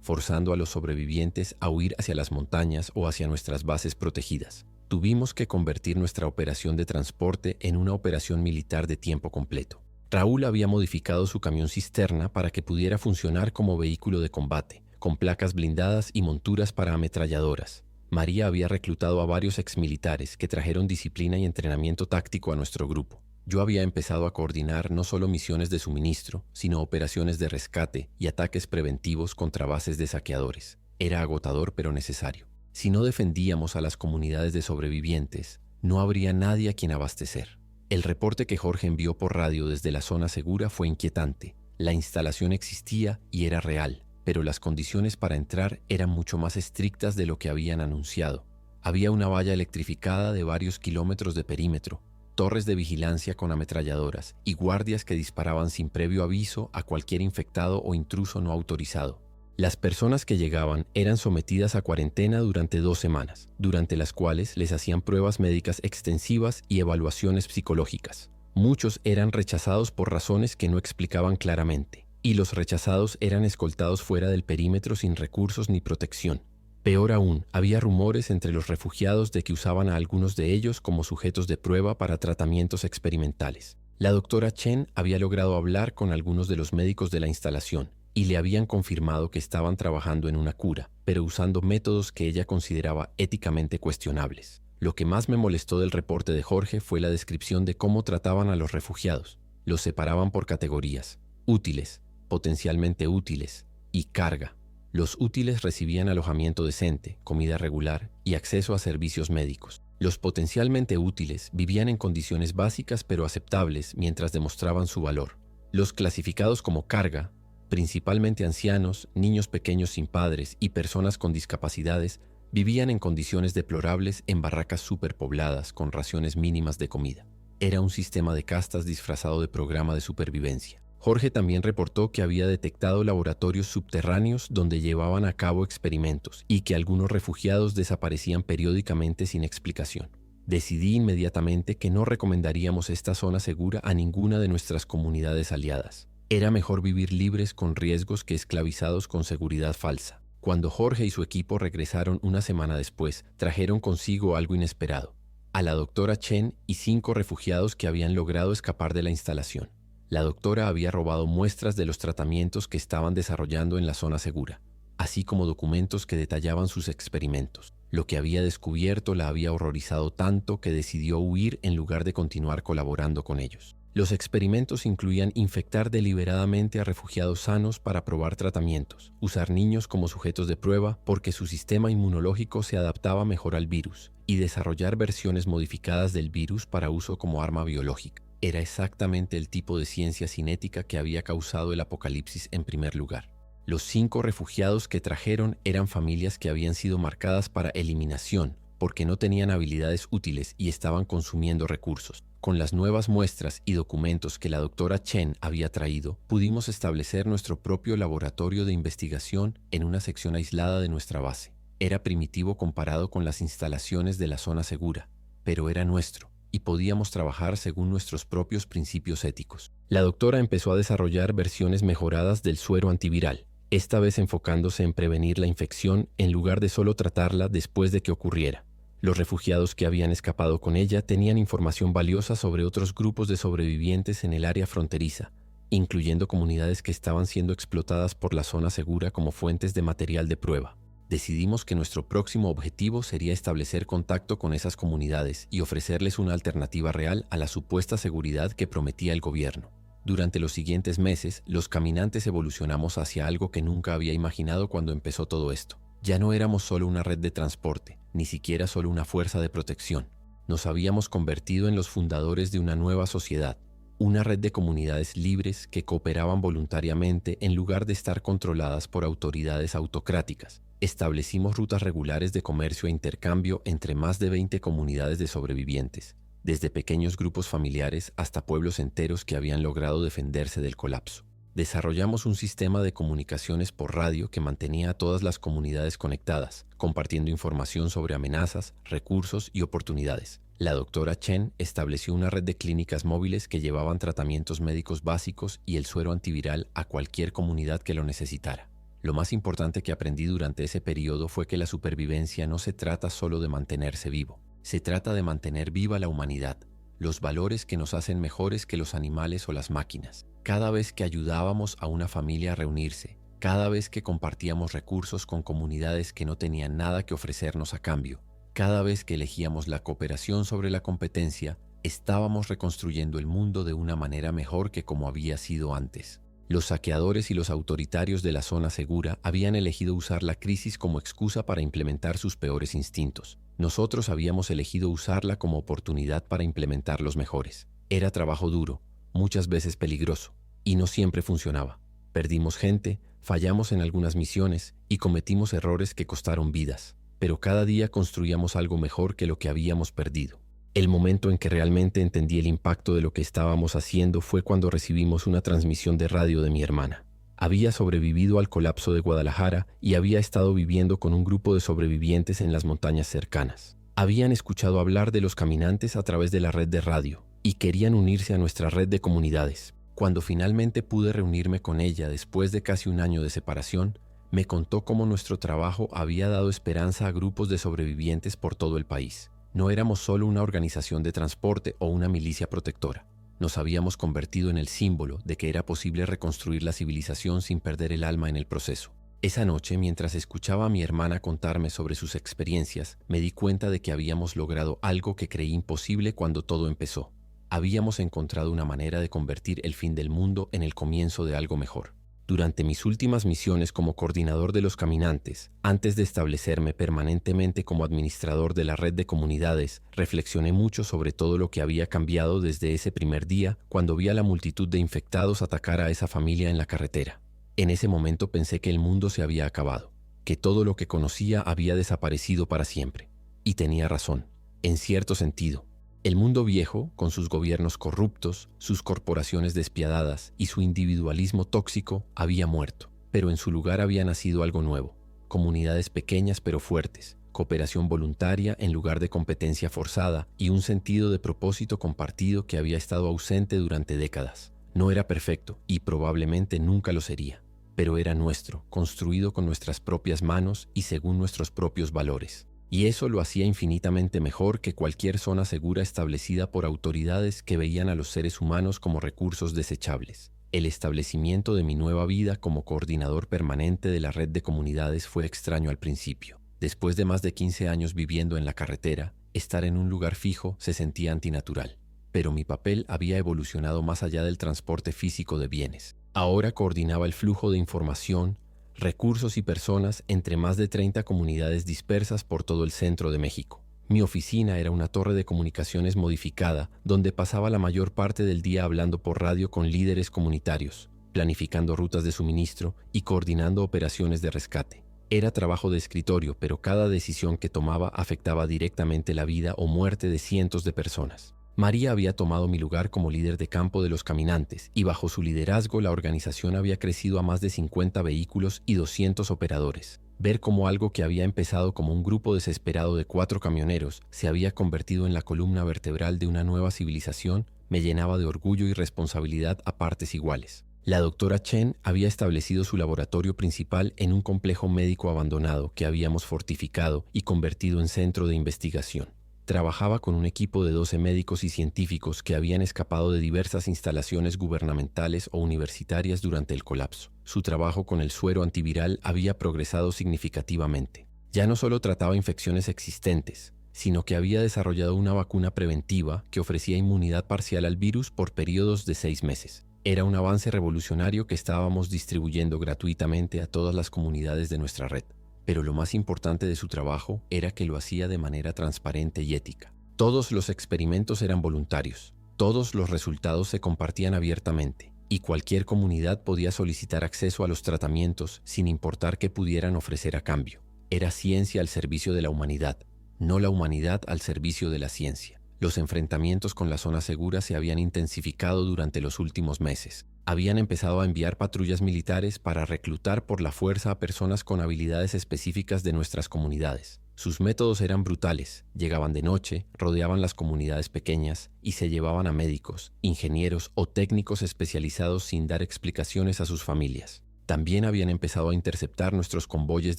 forzando a los sobrevivientes a huir hacia las montañas o hacia nuestras bases protegidas. Tuvimos que convertir nuestra operación de transporte en una operación militar de tiempo completo. Raúl había modificado su camión cisterna para que pudiera funcionar como vehículo de combate, con placas blindadas y monturas para ametralladoras. María había reclutado a varios exmilitares que trajeron disciplina y entrenamiento táctico a nuestro grupo. Yo había empezado a coordinar no solo misiones de suministro, sino operaciones de rescate y ataques preventivos contra bases de saqueadores. Era agotador pero necesario. Si no defendíamos a las comunidades de sobrevivientes, no habría nadie a quien abastecer. El reporte que Jorge envió por radio desde la zona segura fue inquietante. La instalación existía y era real, pero las condiciones para entrar eran mucho más estrictas de lo que habían anunciado. Había una valla electrificada de varios kilómetros de perímetro, torres de vigilancia con ametralladoras y guardias que disparaban sin previo aviso a cualquier infectado o intruso no autorizado. Las personas que llegaban eran sometidas a cuarentena durante 2 semanas, durante las cuales les hacían pruebas médicas extensivas y evaluaciones psicológicas. Muchos eran rechazados por razones que no explicaban claramente, y los rechazados eran escoltados fuera del perímetro sin recursos ni protección. Peor aún, había rumores entre los refugiados de que usaban a algunos de ellos como sujetos de prueba para tratamientos experimentales. La doctora Chen había logrado hablar con algunos de los médicos de la instalación y le habían confirmado que estaban trabajando en una cura, pero usando métodos que ella consideraba éticamente cuestionables. Lo que más me molestó del reporte de Jorge fue la descripción de cómo trataban a los refugiados. Los separaban por categorías: útiles, potencialmente útiles y carga. Los útiles recibían alojamiento decente, comida regular y acceso a servicios médicos. Los potencialmente útiles vivían en condiciones básicas pero aceptables mientras demostraban su valor. Los clasificados como carga, principalmente ancianos, niños pequeños sin padres y personas con discapacidades, vivían en condiciones deplorables en barracas superpobladas con raciones mínimas de comida. Era un sistema de castas disfrazado de programa de supervivencia. Jorge también reportó que había detectado laboratorios subterráneos donde llevaban a cabo experimentos y que algunos refugiados desaparecían periódicamente sin explicación. Decidí inmediatamente que no recomendaríamos esta zona segura a ninguna de nuestras comunidades aliadas. Era mejor vivir libres con riesgos que esclavizados con seguridad falsa. Cuando Jorge y su equipo regresaron una semana después, trajeron consigo algo inesperado: a la doctora Chen y 5 refugiados que habían logrado escapar de la instalación. La doctora había robado muestras de los tratamientos que estaban desarrollando en la zona segura, así como documentos que detallaban sus experimentos. Lo que había descubierto la había horrorizado tanto que decidió huir en lugar de continuar colaborando con ellos. Los experimentos incluían infectar deliberadamente a refugiados sanos para probar tratamientos, usar niños como sujetos de prueba porque su sistema inmunológico se adaptaba mejor al virus, y desarrollar versiones modificadas del virus para uso como arma biológica. Era exactamente el tipo de ciencia cinética que había causado el apocalipsis en primer lugar. Los 5 refugiados que trajeron eran familias que habían sido marcadas para eliminación porque no tenían habilidades útiles y estaban consumiendo recursos. Con las nuevas muestras y documentos que la doctora Chen había traído, pudimos establecer nuestro propio laboratorio de investigación en una sección aislada de nuestra base. Era primitivo comparado con las instalaciones de la zona segura, pero era nuestro, y podíamos trabajar según nuestros propios principios éticos. La doctora empezó a desarrollar versiones mejoradas del suero antiviral, esta vez enfocándose en prevenir la infección en lugar de solo tratarla después de que ocurriera. Los refugiados que habían escapado con ella tenían información valiosa sobre otros grupos de sobrevivientes en el área fronteriza, incluyendo comunidades que estaban siendo explotadas por la zona segura como fuentes de material de prueba. Decidimos que nuestro próximo objetivo sería establecer contacto con esas comunidades y ofrecerles una alternativa real a la supuesta seguridad que prometía el gobierno. Durante los siguientes meses, los caminantes evolucionamos hacia algo que nunca había imaginado cuando empezó todo esto. Ya no éramos solo una red de transporte, ni siquiera solo una fuerza de protección. Nos habíamos convertido en los fundadores de una nueva sociedad, una red de comunidades libres que cooperaban voluntariamente en lugar de estar controladas por autoridades autocráticas. Establecimos rutas regulares de comercio e intercambio entre más de 20 comunidades de sobrevivientes, desde pequeños grupos familiares hasta pueblos enteros que habían logrado defenderse del colapso. Desarrollamos un sistema de comunicaciones por radio que mantenía a todas las comunidades conectadas, compartiendo información sobre amenazas, recursos y oportunidades. La doctora Chen estableció una red de clínicas móviles que llevaban tratamientos médicos básicos y el suero antiviral a cualquier comunidad que lo necesitara. Lo más importante que aprendí durante ese periodo fue que la supervivencia no se trata solo de mantenerse vivo, se trata de mantener viva la humanidad, los valores que nos hacen mejores que los animales o las máquinas. Cada vez que ayudábamos a una familia a reunirse, cada vez que compartíamos recursos con comunidades que no tenían nada que ofrecernos a cambio, cada vez que elegíamos la cooperación sobre la competencia, estábamos reconstruyendo el mundo de una manera mejor que como había sido antes. Los saqueadores y los autoritarios de la zona segura habían elegido usar la crisis como excusa para implementar sus peores instintos. Nosotros habíamos elegido usarla como oportunidad para implementar los mejores. Era trabajo duro, muchas veces peligroso, y no siempre funcionaba. Perdimos gente, fallamos en algunas misiones y cometimos errores que costaron vidas, pero cada día construíamos algo mejor que lo que habíamos perdido. El momento en que realmente entendí el impacto de lo que estábamos haciendo fue cuando recibimos una transmisión de radio de mi hermana. Había sobrevivido al colapso de Guadalajara y había estado viviendo con un grupo de sobrevivientes en las montañas cercanas. Habían escuchado hablar de los caminantes a través de la red de radio y querían unirse a nuestra red de comunidades. Cuando finalmente pude reunirme con ella después de casi un año de separación, me contó cómo nuestro trabajo había dado esperanza a grupos de sobrevivientes por todo el país. No éramos solo una organización de transporte o una milicia protectora. Nos habíamos convertido en el símbolo de que era posible reconstruir la civilización sin perder el alma en el proceso. Esa noche, mientras escuchaba a mi hermana contarme sobre sus experiencias, me di cuenta de que habíamos logrado algo que creí imposible cuando todo empezó. Habíamos encontrado una manera de convertir el fin del mundo en el comienzo de algo mejor. Durante mis últimas misiones como coordinador de los caminantes, antes de establecerme permanentemente como administrador de la red de comunidades, reflexioné mucho sobre todo lo que había cambiado desde ese primer día cuando vi a la multitud de infectados atacar a esa familia en la carretera. En ese momento pensé que el mundo se había acabado, que todo lo que conocía había desaparecido para siempre. Y tenía razón, en cierto sentido. El mundo viejo, con sus gobiernos corruptos, sus corporaciones despiadadas y su individualismo tóxico, había muerto. Pero en su lugar había nacido algo nuevo. Comunidades pequeñas pero fuertes, cooperación voluntaria en lugar de competencia forzada y un sentido de propósito compartido que había estado ausente durante décadas. No era perfecto y probablemente nunca lo sería, pero era nuestro, construido con nuestras propias manos y según nuestros propios valores. Y eso lo hacía infinitamente mejor que cualquier zona segura establecida por autoridades que veían a los seres humanos como recursos desechables. El establecimiento de mi nueva vida como coordinador permanente de la red de comunidades fue extraño al principio. Después de más de 15 años viviendo en la carretera, estar en un lugar fijo se sentía antinatural. Pero mi papel había evolucionado más allá del transporte físico de bienes. Ahora coordinaba el flujo de información, recursos y personas entre más de 30 comunidades dispersas por todo el centro de México. Mi oficina era una torre de comunicaciones modificada donde pasaba la mayor parte del día hablando por radio con líderes comunitarios, planificando rutas de suministro y coordinando operaciones de rescate. Era trabajo de escritorio, pero cada decisión que tomaba afectaba directamente la vida o muerte de cientos de personas. María había tomado mi lugar como líder de campo de los caminantes y bajo su liderazgo la organización había crecido a más de 50 vehículos y 200 operadores. Ver cómo algo que había empezado como un grupo desesperado de 4 camioneros se había convertido en la columna vertebral de una nueva civilización me llenaba de orgullo y responsabilidad a partes iguales. La doctora Chen había establecido su laboratorio principal en un complejo médico abandonado que habíamos fortificado y convertido en centro de investigación. Trabajaba con un equipo de 12 médicos y científicos que habían escapado de diversas instalaciones gubernamentales o universitarias durante el colapso. Su trabajo con el suero antiviral había progresado significativamente. Ya no solo trataba infecciones existentes, sino que había desarrollado una vacuna preventiva que ofrecía inmunidad parcial al virus por periodos de 6 meses. Era un avance revolucionario que estábamos distribuyendo gratuitamente a todas las comunidades de nuestra red. Pero lo más importante de su trabajo era que lo hacía de manera transparente y ética. Todos los experimentos eran voluntarios, todos los resultados se compartían abiertamente, y cualquier comunidad podía solicitar acceso a los tratamientos sin importar qué pudieran ofrecer a cambio. Era ciencia al servicio de la humanidad, no la humanidad al servicio de la ciencia. Los enfrentamientos con la zona segura se habían intensificado durante los últimos meses. Habían empezado a enviar patrullas militares para reclutar por la fuerza a personas con habilidades específicas de nuestras comunidades. Sus métodos eran brutales, llegaban de noche, rodeaban las comunidades pequeñas y se llevaban a médicos, ingenieros o técnicos especializados sin dar explicaciones a sus familias. También habían empezado a interceptar nuestros convoyes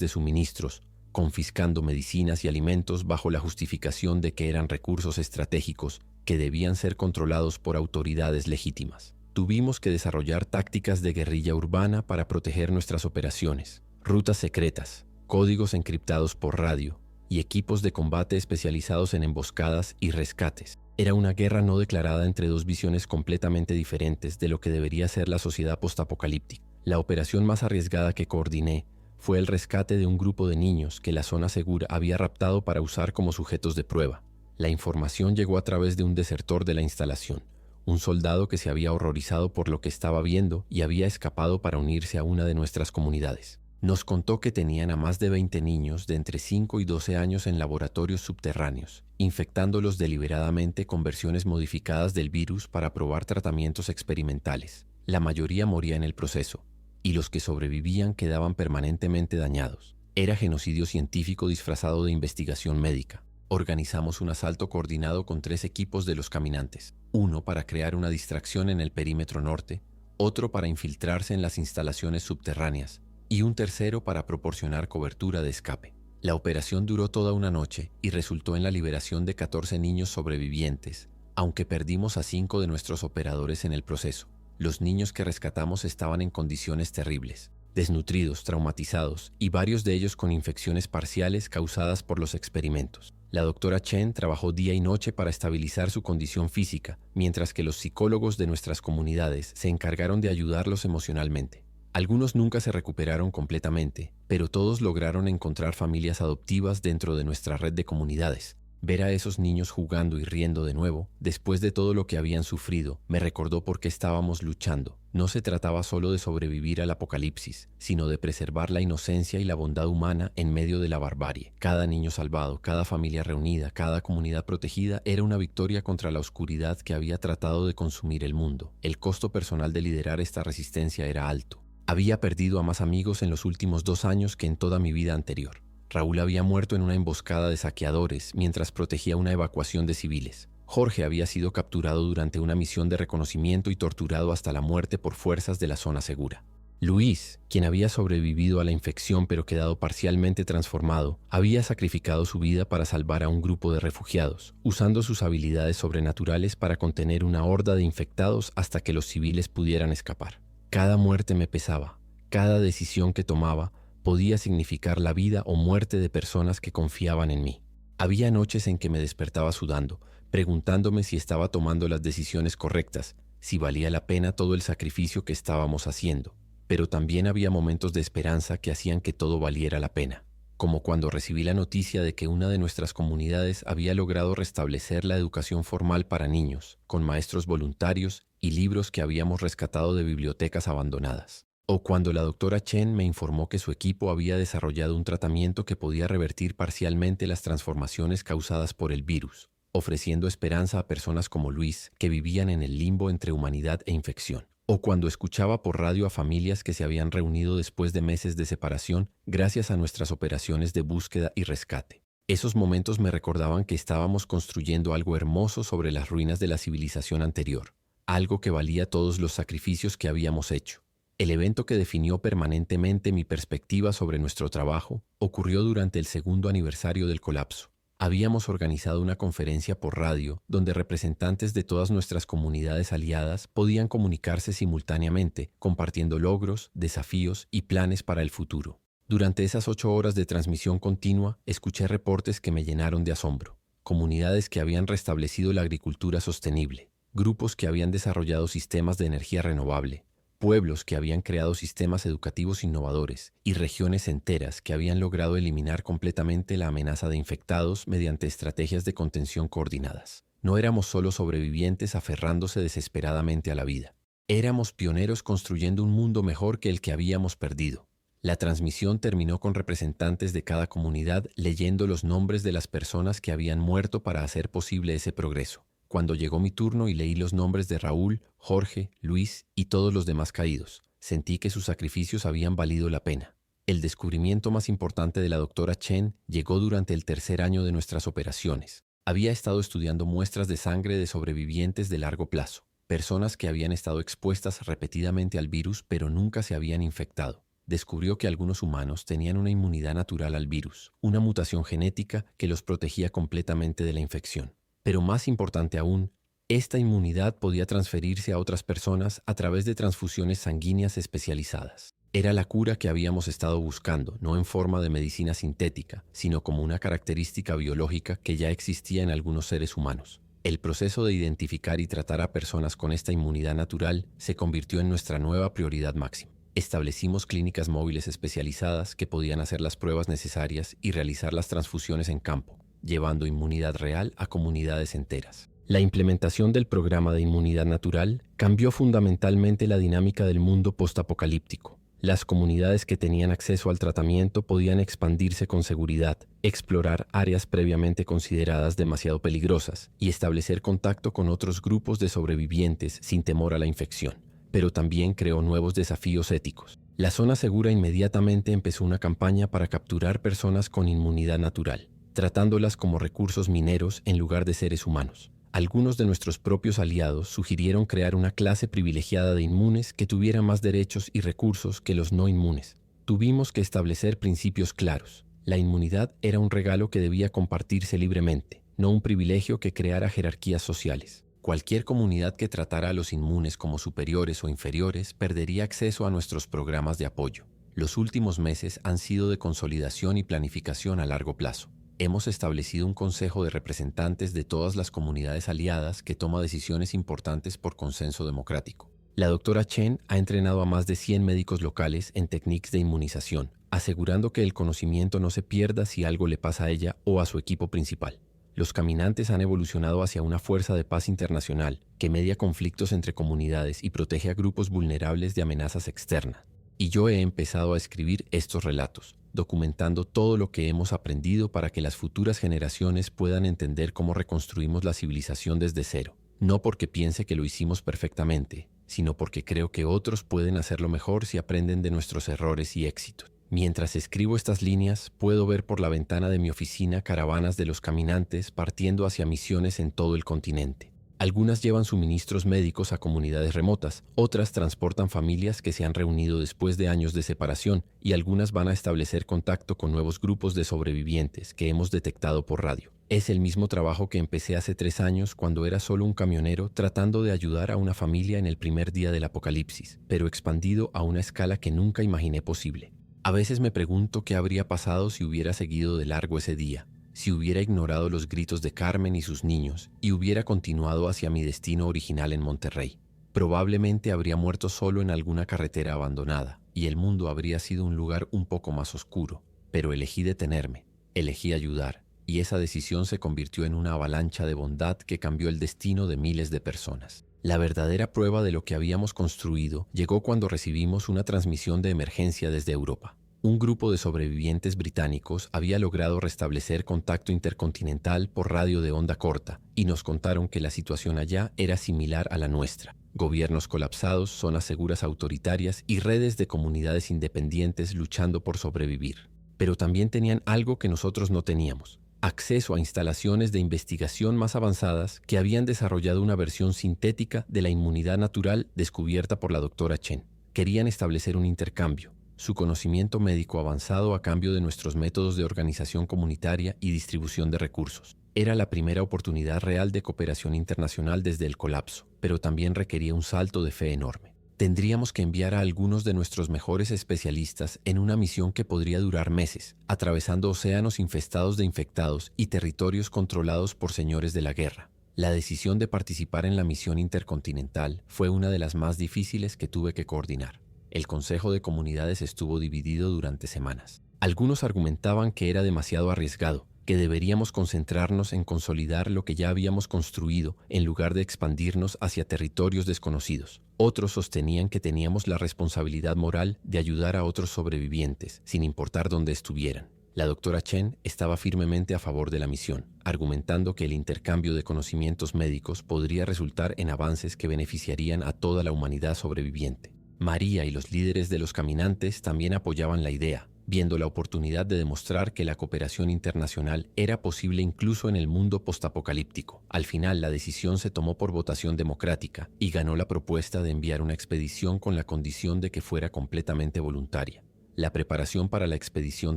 de suministros, confiscando medicinas y alimentos bajo la justificación de que eran recursos estratégicos que debían ser controlados por autoridades legítimas. Tuvimos que desarrollar tácticas de guerrilla urbana para proteger nuestras operaciones, rutas secretas, códigos encriptados por radio y equipos de combate especializados en emboscadas y rescates. Era una guerra no declarada entre dos visiones completamente diferentes de lo que debería ser la sociedad postapocalíptica. La operación más arriesgada que coordiné fue el rescate de un grupo de niños que la zona segura había raptado para usar como sujetos de prueba. La información llegó a través de un desertor de la instalación, un soldado que se había horrorizado por lo que estaba viendo y había escapado para unirse a una de nuestras comunidades. Nos contó que tenían a más de 20 niños de entre 5 y 12 años en laboratorios subterráneos, infectándolos deliberadamente con versiones modificadas del virus para probar tratamientos experimentales. La mayoría moría en el proceso, y los que sobrevivían quedaban permanentemente dañados. Era genocidio científico disfrazado de investigación médica. Organizamos un asalto coordinado con 3 equipos de los caminantes, uno para crear una distracción en el perímetro norte, otro para infiltrarse en las instalaciones subterráneas y un tercero para proporcionar cobertura de escape. La operación duró toda una noche y resultó en la liberación de 14 niños sobrevivientes, aunque perdimos a 5 de nuestros operadores en el proceso. Los niños que rescatamos estaban en condiciones terribles, desnutridos, traumatizados y varios de ellos con infecciones parciales causadas por los experimentos. La doctora Chen trabajó día y noche para estabilizar su condición física, mientras que los psicólogos de nuestras comunidades se encargaron de ayudarlos emocionalmente. Algunos nunca se recuperaron completamente, pero todos lograron encontrar familias adoptivas dentro de nuestra red de comunidades. Ver a esos niños jugando y riendo de nuevo, después de todo lo que habían sufrido, me recordó por qué estábamos luchando. No se trataba solo de sobrevivir al apocalipsis, sino de preservar la inocencia y la bondad humana en medio de la barbarie. Cada niño salvado, cada familia reunida, cada comunidad protegida era una victoria contra la oscuridad que había tratado de consumir el mundo. El costo personal de liderar esta resistencia era alto. Había perdido a más amigos en los últimos 2 años que en toda mi vida anterior. Raúl había muerto en una emboscada de saqueadores mientras protegía una evacuación de civiles. Jorge había sido capturado durante una misión de reconocimiento y torturado hasta la muerte por fuerzas de la zona segura. Luis, quien había sobrevivido a la infección pero quedado parcialmente transformado, había sacrificado su vida para salvar a un grupo de refugiados, usando sus habilidades sobrenaturales para contener una horda de infectados hasta que los civiles pudieran escapar. Cada muerte me pesaba, cada decisión que tomaba podía significar la vida o muerte de personas que confiaban en mí. Había noches en que me despertaba sudando, preguntándome si estaba tomando las decisiones correctas, si valía la pena todo el sacrificio que estábamos haciendo. Pero también había momentos de esperanza que hacían que todo valiera la pena, como cuando recibí la noticia de que una de nuestras comunidades había logrado restablecer la educación formal para niños, con maestros voluntarios y libros que habíamos rescatado de bibliotecas abandonadas. O cuando la doctora Chen me informó que su equipo había desarrollado un tratamiento que podía revertir parcialmente las transformaciones causadas por el virus, ofreciendo esperanza a personas como Luis, que vivían en el limbo entre humanidad e infección. O cuando escuchaba por radio a familias que se habían reunido después de meses de separación gracias a nuestras operaciones de búsqueda y rescate. Esos momentos me recordaban que estábamos construyendo algo hermoso sobre las ruinas de la civilización anterior, algo que valía todos los sacrificios que habíamos hecho. El evento que definió permanentemente mi perspectiva sobre nuestro trabajo ocurrió durante el 2º aniversario del colapso. Habíamos organizado una conferencia por radio donde representantes de todas nuestras comunidades aliadas podían comunicarse simultáneamente, compartiendo logros, desafíos y planes para el futuro. Durante esas 8 horas de transmisión continua, escuché reportes que me llenaron de asombro. Comunidades que habían restablecido la agricultura sostenible, grupos que habían desarrollado sistemas de energía renovable, pueblos que habían creado sistemas educativos innovadores y regiones enteras que habían logrado eliminar completamente la amenaza de infectados mediante estrategias de contención coordinadas. No éramos solo sobrevivientes aferrándose desesperadamente a la vida. Éramos pioneros construyendo un mundo mejor que el que habíamos perdido. La transmisión terminó con representantes de cada comunidad leyendo los nombres de las personas que habían muerto para hacer posible ese progreso. Cuando llegó mi turno y leí los nombres de Raúl, Jorge, Luis y todos los demás caídos, sentí que sus sacrificios habían valido la pena. El descubrimiento más importante de la doctora Chen llegó durante el tercer año de nuestras operaciones. Había estado estudiando muestras de sangre de sobrevivientes de largo plazo, personas que habían estado expuestas repetidamente al virus pero nunca se habían infectado. Descubrió que algunos humanos tenían una inmunidad natural al virus, una mutación genética que los protegía completamente de la infección. Pero más importante aún, esta inmunidad podía transferirse a otras personas a través de transfusiones sanguíneas especializadas. Era la cura que habíamos estado buscando, no en forma de medicina sintética, sino como una característica biológica que ya existía en algunos seres humanos. El proceso de identificar y tratar a personas con esta inmunidad natural se convirtió en nuestra nueva prioridad máxima. Establecimos clínicas móviles especializadas que podían hacer las pruebas necesarias y realizar las transfusiones en campo, llevando inmunidad real a comunidades enteras. La implementación del programa de inmunidad natural cambió fundamentalmente la dinámica del mundo postapocalíptico. Las comunidades que tenían acceso al tratamiento podían expandirse con seguridad, explorar áreas previamente consideradas demasiado peligrosas y establecer contacto con otros grupos de sobrevivientes sin temor a la infección. Pero también creó nuevos desafíos éticos. La zona segura inmediatamente empezó una campaña para capturar personas con inmunidad natural, tratándolas como recursos mineros en lugar de seres humanos. Algunos de nuestros propios aliados sugirieron crear una clase privilegiada de inmunes que tuviera más derechos y recursos que los no inmunes. Tuvimos que establecer principios claros. La inmunidad era un regalo que debía compartirse libremente, no un privilegio que creara jerarquías sociales. Cualquier comunidad que tratara a los inmunes como superiores o inferiores perdería acceso a nuestros programas de apoyo. Los últimos meses han sido de consolidación y planificación a largo plazo. Hemos establecido un consejo de representantes de todas las comunidades aliadas que toma decisiones importantes por consenso democrático. La doctora Chen ha entrenado a más de 100 médicos locales en técnicas de inmunización, asegurando que el conocimiento no se pierda si algo le pasa a ella o a su equipo principal. Los caminantes han evolucionado hacia una fuerza de paz internacional que media conflictos entre comunidades y protege a grupos vulnerables de amenazas externas. Y yo he empezado a escribir estos relatos, documentando todo lo que hemos aprendido para que las futuras generaciones puedan entender cómo reconstruimos la civilización desde cero. No porque piense que lo hicimos perfectamente, sino porque creo que otros pueden hacerlo mejor si aprenden de nuestros errores y éxitos. Mientras escribo estas líneas, puedo ver por la ventana de mi oficina caravanas de los caminantes partiendo hacia misiones en todo el continente. Algunas llevan suministros médicos a comunidades remotas, otras transportan familias que se han reunido después de años de separación y algunas van a establecer contacto con nuevos grupos de sobrevivientes que hemos detectado por radio. Es el mismo trabajo que empecé hace 3 años cuando era solo un camionero tratando de ayudar a una familia en el primer día del apocalipsis, pero expandido a una escala que nunca imaginé posible. A veces me pregunto qué habría pasado si hubiera seguido de largo ese día, si hubiera ignorado los gritos de Carmen y sus niños y hubiera continuado hacia mi destino original en Monterrey. Probablemente habría muerto solo en alguna carretera abandonada y el mundo habría sido un lugar un poco más oscuro, pero elegí detenerme, elegí ayudar y esa decisión se convirtió en una avalancha de bondad que cambió el destino de miles de personas. La verdadera prueba de lo que habíamos construido llegó cuando recibimos una transmisión de emergencia desde Europa. Un grupo de sobrevivientes británicos había logrado restablecer contacto intercontinental por radio de onda corta y nos contaron que la situación allá era similar a la nuestra. Gobiernos colapsados, zonas seguras autoritarias y redes de comunidades independientes luchando por sobrevivir. Pero también tenían algo que nosotros no teníamos: acceso a instalaciones de investigación más avanzadas que habían desarrollado una versión sintética de la inmunidad natural descubierta por la doctora Chen. Querían establecer un intercambio, su conocimiento médico avanzado a cambio de nuestros métodos de organización comunitaria y distribución de recursos. Era la primera oportunidad real de cooperación internacional desde el colapso, pero también requería un salto de fe enorme. Tendríamos que enviar a algunos de nuestros mejores especialistas en una misión que podría durar meses, atravesando océanos infestados de infectados y territorios controlados por señores de la guerra. La decisión de participar en la misión intercontinental fue una de las más difíciles que tuve que coordinar. El Consejo de Comunidades estuvo dividido durante semanas. Algunos argumentaban que era demasiado arriesgado que deberíamos concentrarnos en consolidar lo que ya habíamos construido en lugar de expandirnos hacia territorios desconocidos. Otros sostenían que teníamos la responsabilidad moral de ayudar a otros sobrevivientes, sin importar dónde estuvieran. La doctora Chen estaba firmemente a favor de la misión, argumentando que el intercambio de conocimientos médicos podría resultar en avances que beneficiarían a toda la humanidad sobreviviente. María y los líderes de los caminantes también apoyaban la idea, viendo la oportunidad de demostrar que la cooperación internacional era posible incluso en el mundo postapocalíptico. Al final, la decisión se tomó por votación democrática y ganó la propuesta de enviar una expedición con la condición de que fuera completamente voluntaria. La preparación para la expedición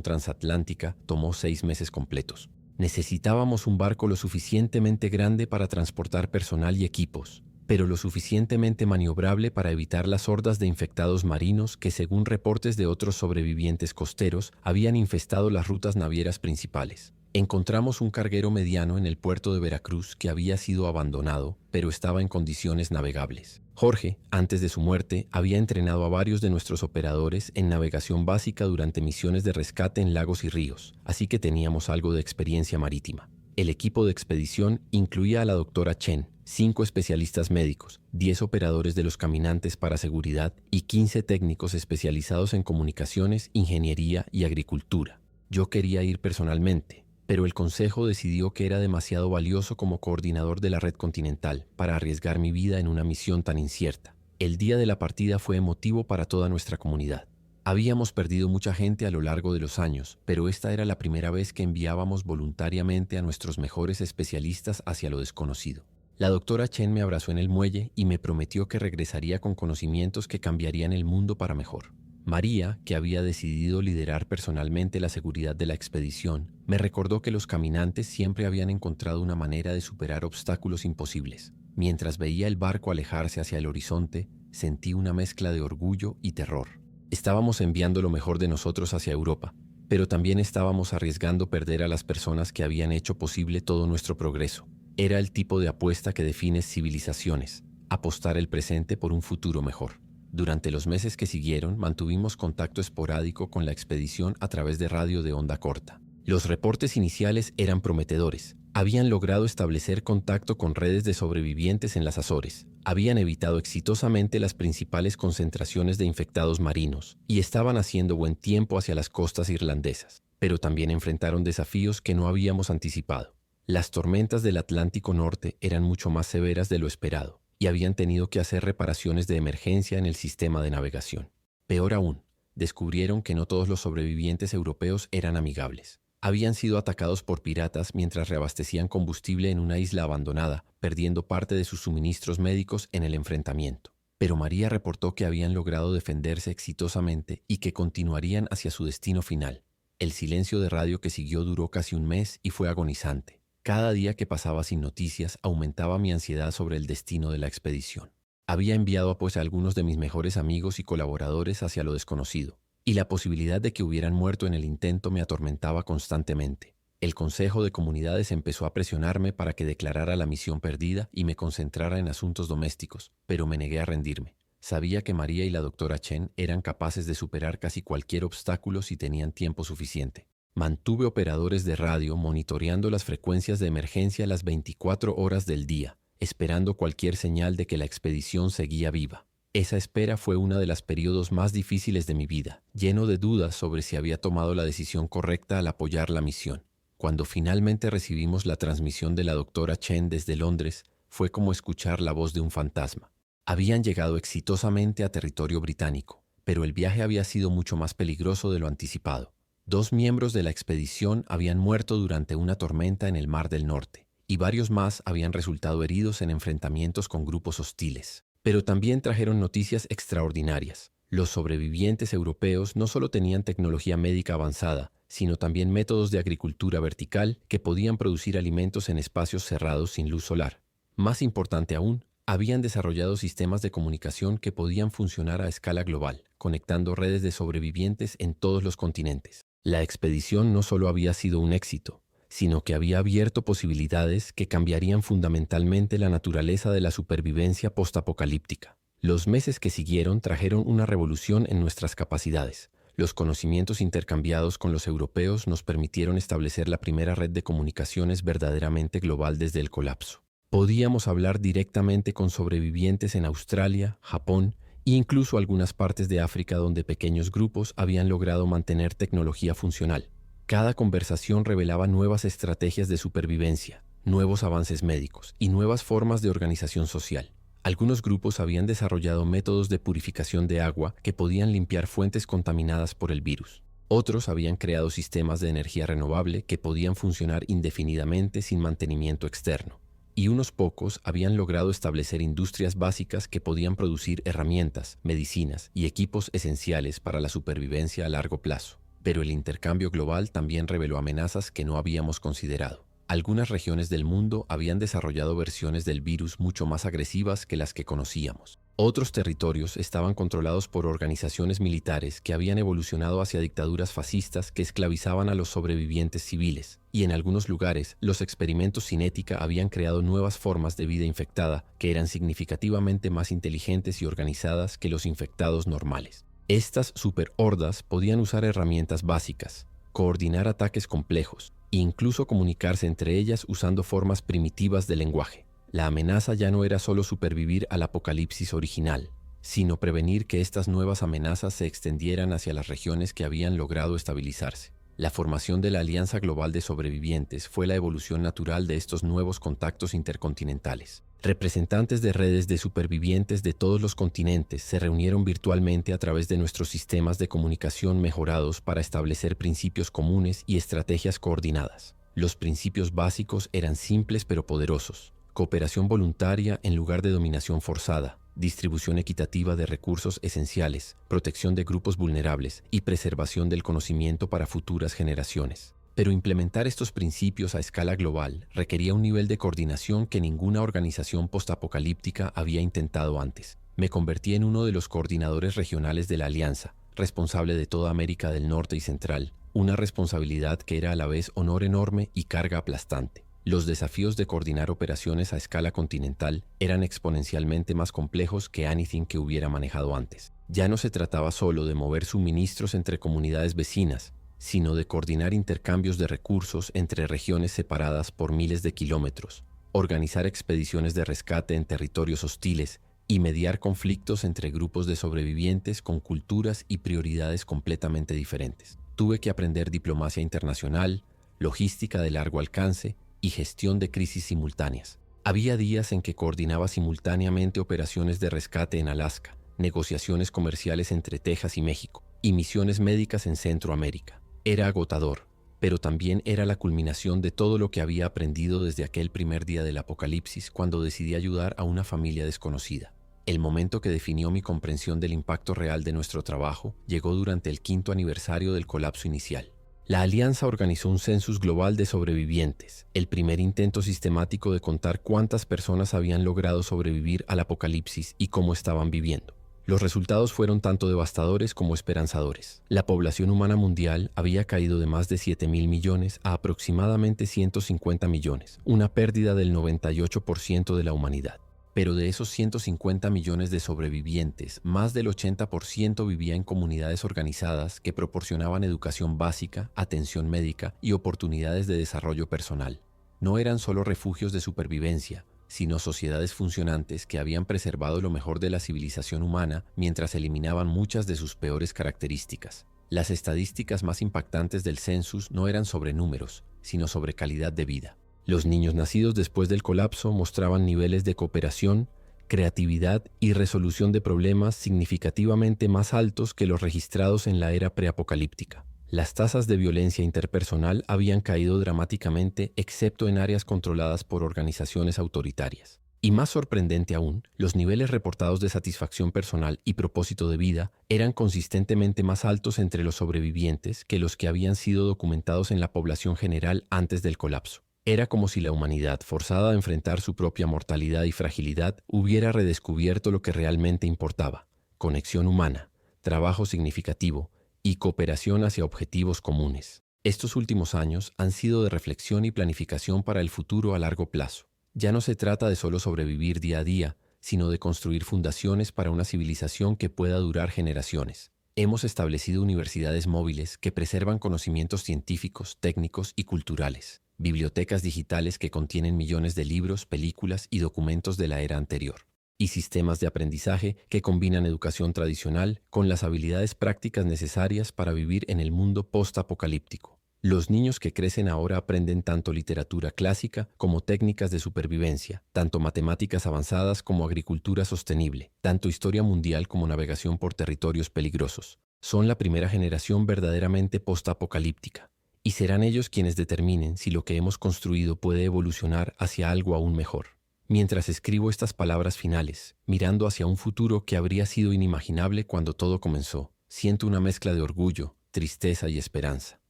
transatlántica tomó 6 meses completos. Necesitábamos un barco lo suficientemente grande para transportar personal y equipos, pero lo suficientemente maniobrable para evitar las hordas de infectados marinos que, según reportes de otros sobrevivientes costeros, habían infestado las rutas navieras principales. Encontramos un carguero mediano en el puerto de Veracruz que había sido abandonado, pero estaba en condiciones navegables. Jorge, antes de su muerte, había entrenado a varios de nuestros operadores en navegación básica durante misiones de rescate en lagos y ríos, así que teníamos algo de experiencia marítima. El equipo de expedición incluía a la doctora Chen, 5 especialistas médicos, 10 operadores de los caminantes para seguridad y 15 técnicos especializados en comunicaciones, ingeniería y agricultura. Yo quería ir personalmente, pero el Consejo decidió que era demasiado valioso como coordinador de la red continental para arriesgar mi vida en una misión tan incierta. El día de la partida fue emotivo para toda nuestra comunidad. Habíamos perdido mucha gente a lo largo de los años, pero esta era la primera vez que enviábamos voluntariamente a nuestros mejores especialistas hacia lo desconocido. La doctora Chen me abrazó en el muelle y me prometió que regresaría con conocimientos que cambiarían el mundo para mejor. María, que había decidido liderar personalmente la seguridad de la expedición, me recordó que los caminantes siempre habían encontrado una manera de superar obstáculos imposibles. Mientras veía el barco alejarse hacia el horizonte, sentí una mezcla de orgullo y terror. Estábamos enviando lo mejor de nosotros hacia Europa, pero también estábamos arriesgando perder a las personas que habían hecho posible todo nuestro progreso. Era el tipo de apuesta que define civilizaciones, apostar el presente por un futuro mejor. Durante los meses que siguieron, mantuvimos contacto esporádico con la expedición a través de radio de onda corta. Los reportes iniciales eran prometedores. Habían logrado establecer contacto con redes de sobrevivientes en las Azores, habían evitado exitosamente las principales concentraciones de infectados marinos y estaban haciendo buen tiempo hacia las costas irlandesas, pero también enfrentaron desafíos que no habíamos anticipado. Las tormentas del Atlántico Norte eran mucho más severas de lo esperado y habían tenido que hacer reparaciones de emergencia en el sistema de navegación. Peor aún, descubrieron que no todos los sobrevivientes europeos eran amigables. Habían sido atacados por piratas mientras reabastecían combustible en una isla abandonada, perdiendo parte de sus suministros médicos en el enfrentamiento. Pero María reportó que habían logrado defenderse exitosamente y que continuarían hacia su destino final. El silencio de radio que siguió duró casi un mes y fue agonizante. Cada día que pasaba sin noticias aumentaba mi ansiedad sobre el destino de la expedición. Había enviado a algunos de mis mejores amigos y colaboradores hacia lo desconocido, y la posibilidad de que hubieran muerto en el intento me atormentaba constantemente. El Consejo de Comunidades empezó a presionarme para que declarara la misión perdida y me concentrara en asuntos domésticos, pero me negué a rendirme. Sabía que María y la doctora Chen eran capaces de superar casi cualquier obstáculo si tenían tiempo suficiente. Mantuve operadores de radio monitoreando las frecuencias de emergencia las 24 horas del día, esperando cualquier señal de que la expedición seguía viva. Esa espera fue uno de los periodos más difíciles de mi vida, lleno de dudas sobre si había tomado la decisión correcta al apoyar la misión. Cuando finalmente recibimos la transmisión de la doctora Chen desde Londres, fue como escuchar la voz de un fantasma. Habían llegado exitosamente a territorio británico, pero el viaje había sido mucho más peligroso de lo anticipado. 2 miembros de la expedición habían muerto durante una tormenta en el Mar del Norte, y varios más habían resultado heridos en enfrentamientos con grupos hostiles. Pero también trajeron noticias extraordinarias. Los sobrevivientes europeos no solo tenían tecnología médica avanzada, sino también métodos de agricultura vertical que podían producir alimentos en espacios cerrados sin luz solar. Más importante aún, habían desarrollado sistemas de comunicación que podían funcionar a escala global, conectando redes de sobrevivientes en todos los continentes. La expedición no solo había sido un éxito, sino que había abierto posibilidades que cambiarían fundamentalmente la naturaleza de la supervivencia postapocalíptica. Los meses que siguieron trajeron una revolución en nuestras capacidades. Los conocimientos intercambiados con los europeos nos permitieron establecer la primera red de comunicaciones verdaderamente global desde el colapso. Podíamos hablar directamente con sobrevivientes en Australia, Japón e incluso algunas partes de África donde pequeños grupos habían logrado mantener tecnología funcional. Cada conversación revelaba nuevas estrategias de supervivencia, nuevos avances médicos y nuevas formas de organización social. Algunos grupos habían desarrollado métodos de purificación de agua que podían limpiar fuentes contaminadas por el virus. Otros habían creado sistemas de energía renovable que podían funcionar indefinidamente sin mantenimiento externo. Y unos pocos habían logrado establecer industrias básicas que podían producir herramientas, medicinas y equipos esenciales para la supervivencia a largo plazo. Pero el intercambio global también reveló amenazas que no habíamos considerado. Algunas regiones del mundo habían desarrollado versiones del virus mucho más agresivas que las que conocíamos. Otros territorios estaban controlados por organizaciones militares que habían evolucionado hacia dictaduras fascistas que esclavizaban a los sobrevivientes civiles. Y en algunos lugares, los experimentos sin ética habían creado nuevas formas de vida infectada que eran significativamente más inteligentes y organizadas que los infectados normales. Estas superhordas podían usar herramientas básicas, coordinar ataques complejos, e incluso comunicarse entre ellas usando formas primitivas de lenguaje. La amenaza ya no era solo supervivir al apocalipsis original, sino prevenir que estas nuevas amenazas se extendieran hacia las regiones que habían logrado estabilizarse. La formación de la Alianza Global de Sobrevivientes fue la evolución natural de estos nuevos contactos intercontinentales. Representantes de redes de supervivientes de todos los continentes se reunieron virtualmente a través de nuestros sistemas de comunicación mejorados para establecer principios comunes y estrategias coordinadas. Los principios básicos eran simples pero poderosos: cooperación voluntaria en lugar de dominación forzada, distribución equitativa de recursos esenciales, protección de grupos vulnerables y preservación del conocimiento para futuras generaciones. Pero implementar estos principios a escala global requería un nivel de coordinación que ninguna organización postapocalíptica había intentado antes. Me convertí en uno de los coordinadores regionales de la Alianza, responsable de toda América del Norte y Central, una responsabilidad que era a la vez honor enorme y carga aplastante. Los desafíos de coordinar operaciones a escala continental eran exponencialmente más complejos que anything que hubiera manejado antes. Ya no se trataba solo de mover suministros entre comunidades vecinas, sino de coordinar intercambios de recursos entre regiones separadas por miles de kilómetros, organizar expediciones de rescate en territorios hostiles y mediar conflictos entre grupos de sobrevivientes con culturas y prioridades completamente diferentes. Tuve que aprender diplomacia internacional, logística de largo alcance y gestión de crisis simultáneas. Había días en que coordinaba simultáneamente operaciones de rescate en Alaska, negociaciones comerciales entre Texas y México, y misiones médicas en Centroamérica. Era agotador, pero también era la culminación de todo lo que había aprendido desde aquel primer día del apocalipsis cuando decidí ayudar a una familia desconocida. El momento que definió mi comprensión del impacto real de nuestro trabajo llegó durante el 5º aniversario del colapso inicial. La Alianza organizó un census global de sobrevivientes, el primer intento sistemático de contar cuántas personas habían logrado sobrevivir al apocalipsis y cómo estaban viviendo. Los resultados fueron tanto devastadores como esperanzadores. La población humana mundial había caído de más de 7.000 millones a aproximadamente 150 millones, una pérdida del 98% de la humanidad. Pero de esos 150 millones de sobrevivientes, más del 80% vivía en comunidades organizadas que proporcionaban educación básica, atención médica y oportunidades de desarrollo personal. No eran solo refugios de supervivencia, sino sociedades funcionantes que habían preservado lo mejor de la civilización humana mientras eliminaban muchas de sus peores características. Las estadísticas más impactantes del census no eran sobre números, sino sobre calidad de vida. Los niños nacidos después del colapso mostraban niveles de cooperación, creatividad y resolución de problemas significativamente más altos que los registrados en la era preapocalíptica. Las tasas de violencia interpersonal habían caído dramáticamente, excepto en áreas controladas por organizaciones autoritarias. Y más sorprendente aún, los niveles reportados de satisfacción personal y propósito de vida eran consistentemente más altos entre los sobrevivientes que los que habían sido documentados en la población general antes del colapso. Era como si la humanidad, forzada a enfrentar su propia mortalidad y fragilidad, hubiera redescubierto lo que realmente importaba: conexión humana, trabajo significativo y cooperación hacia objetivos comunes. Estos últimos años han sido de reflexión y planificación para el futuro a largo plazo. Ya no se trata de solo sobrevivir día a día, sino de construir fundaciones para una civilización que pueda durar generaciones. Hemos establecido universidades móviles que preservan conocimientos científicos, técnicos y culturales, bibliotecas digitales que contienen millones de libros, películas y documentos de la era anterior, y sistemas de aprendizaje que combinan educación tradicional con las habilidades prácticas necesarias para vivir en el mundo post-apocalíptico. Los niños que crecen ahora aprenden tanto literatura clásica como técnicas de supervivencia, tanto matemáticas avanzadas como agricultura sostenible, tanto historia mundial como navegación por territorios peligrosos. Son la primera generación verdaderamente postapocalíptica, y serán ellos quienes determinen si lo que hemos construido puede evolucionar hacia algo aún mejor. Mientras escribo estas palabras finales, mirando hacia un futuro que habría sido inimaginable cuando todo comenzó, siento una mezcla de orgullo, tristeza y esperanza.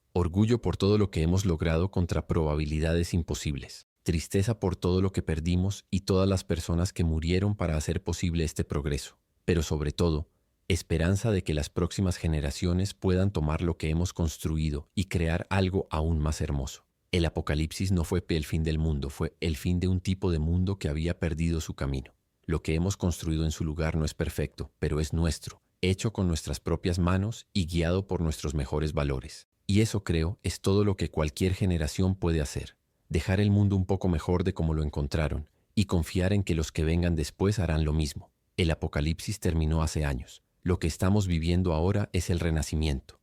Orgullo por todo lo que hemos logrado contra probabilidades imposibles. Tristeza por todo lo que perdimos y todas las personas que murieron para hacer posible este progreso. Pero sobre todo, esperanza de que las próximas generaciones puedan tomar lo que hemos construido y crear algo aún más hermoso. El apocalipsis no fue el fin del mundo, fue el fin de un tipo de mundo que había perdido su camino. Lo que hemos construido en su lugar no es perfecto, pero es nuestro, hecho con nuestras propias manos y guiado por nuestros mejores valores. Y eso, creo, es todo lo que cualquier generación puede hacer. Dejar el mundo un poco mejor de como lo encontraron y confiar en que los que vengan después harán lo mismo. El apocalipsis terminó hace años. Lo que estamos viviendo ahora es el renacimiento.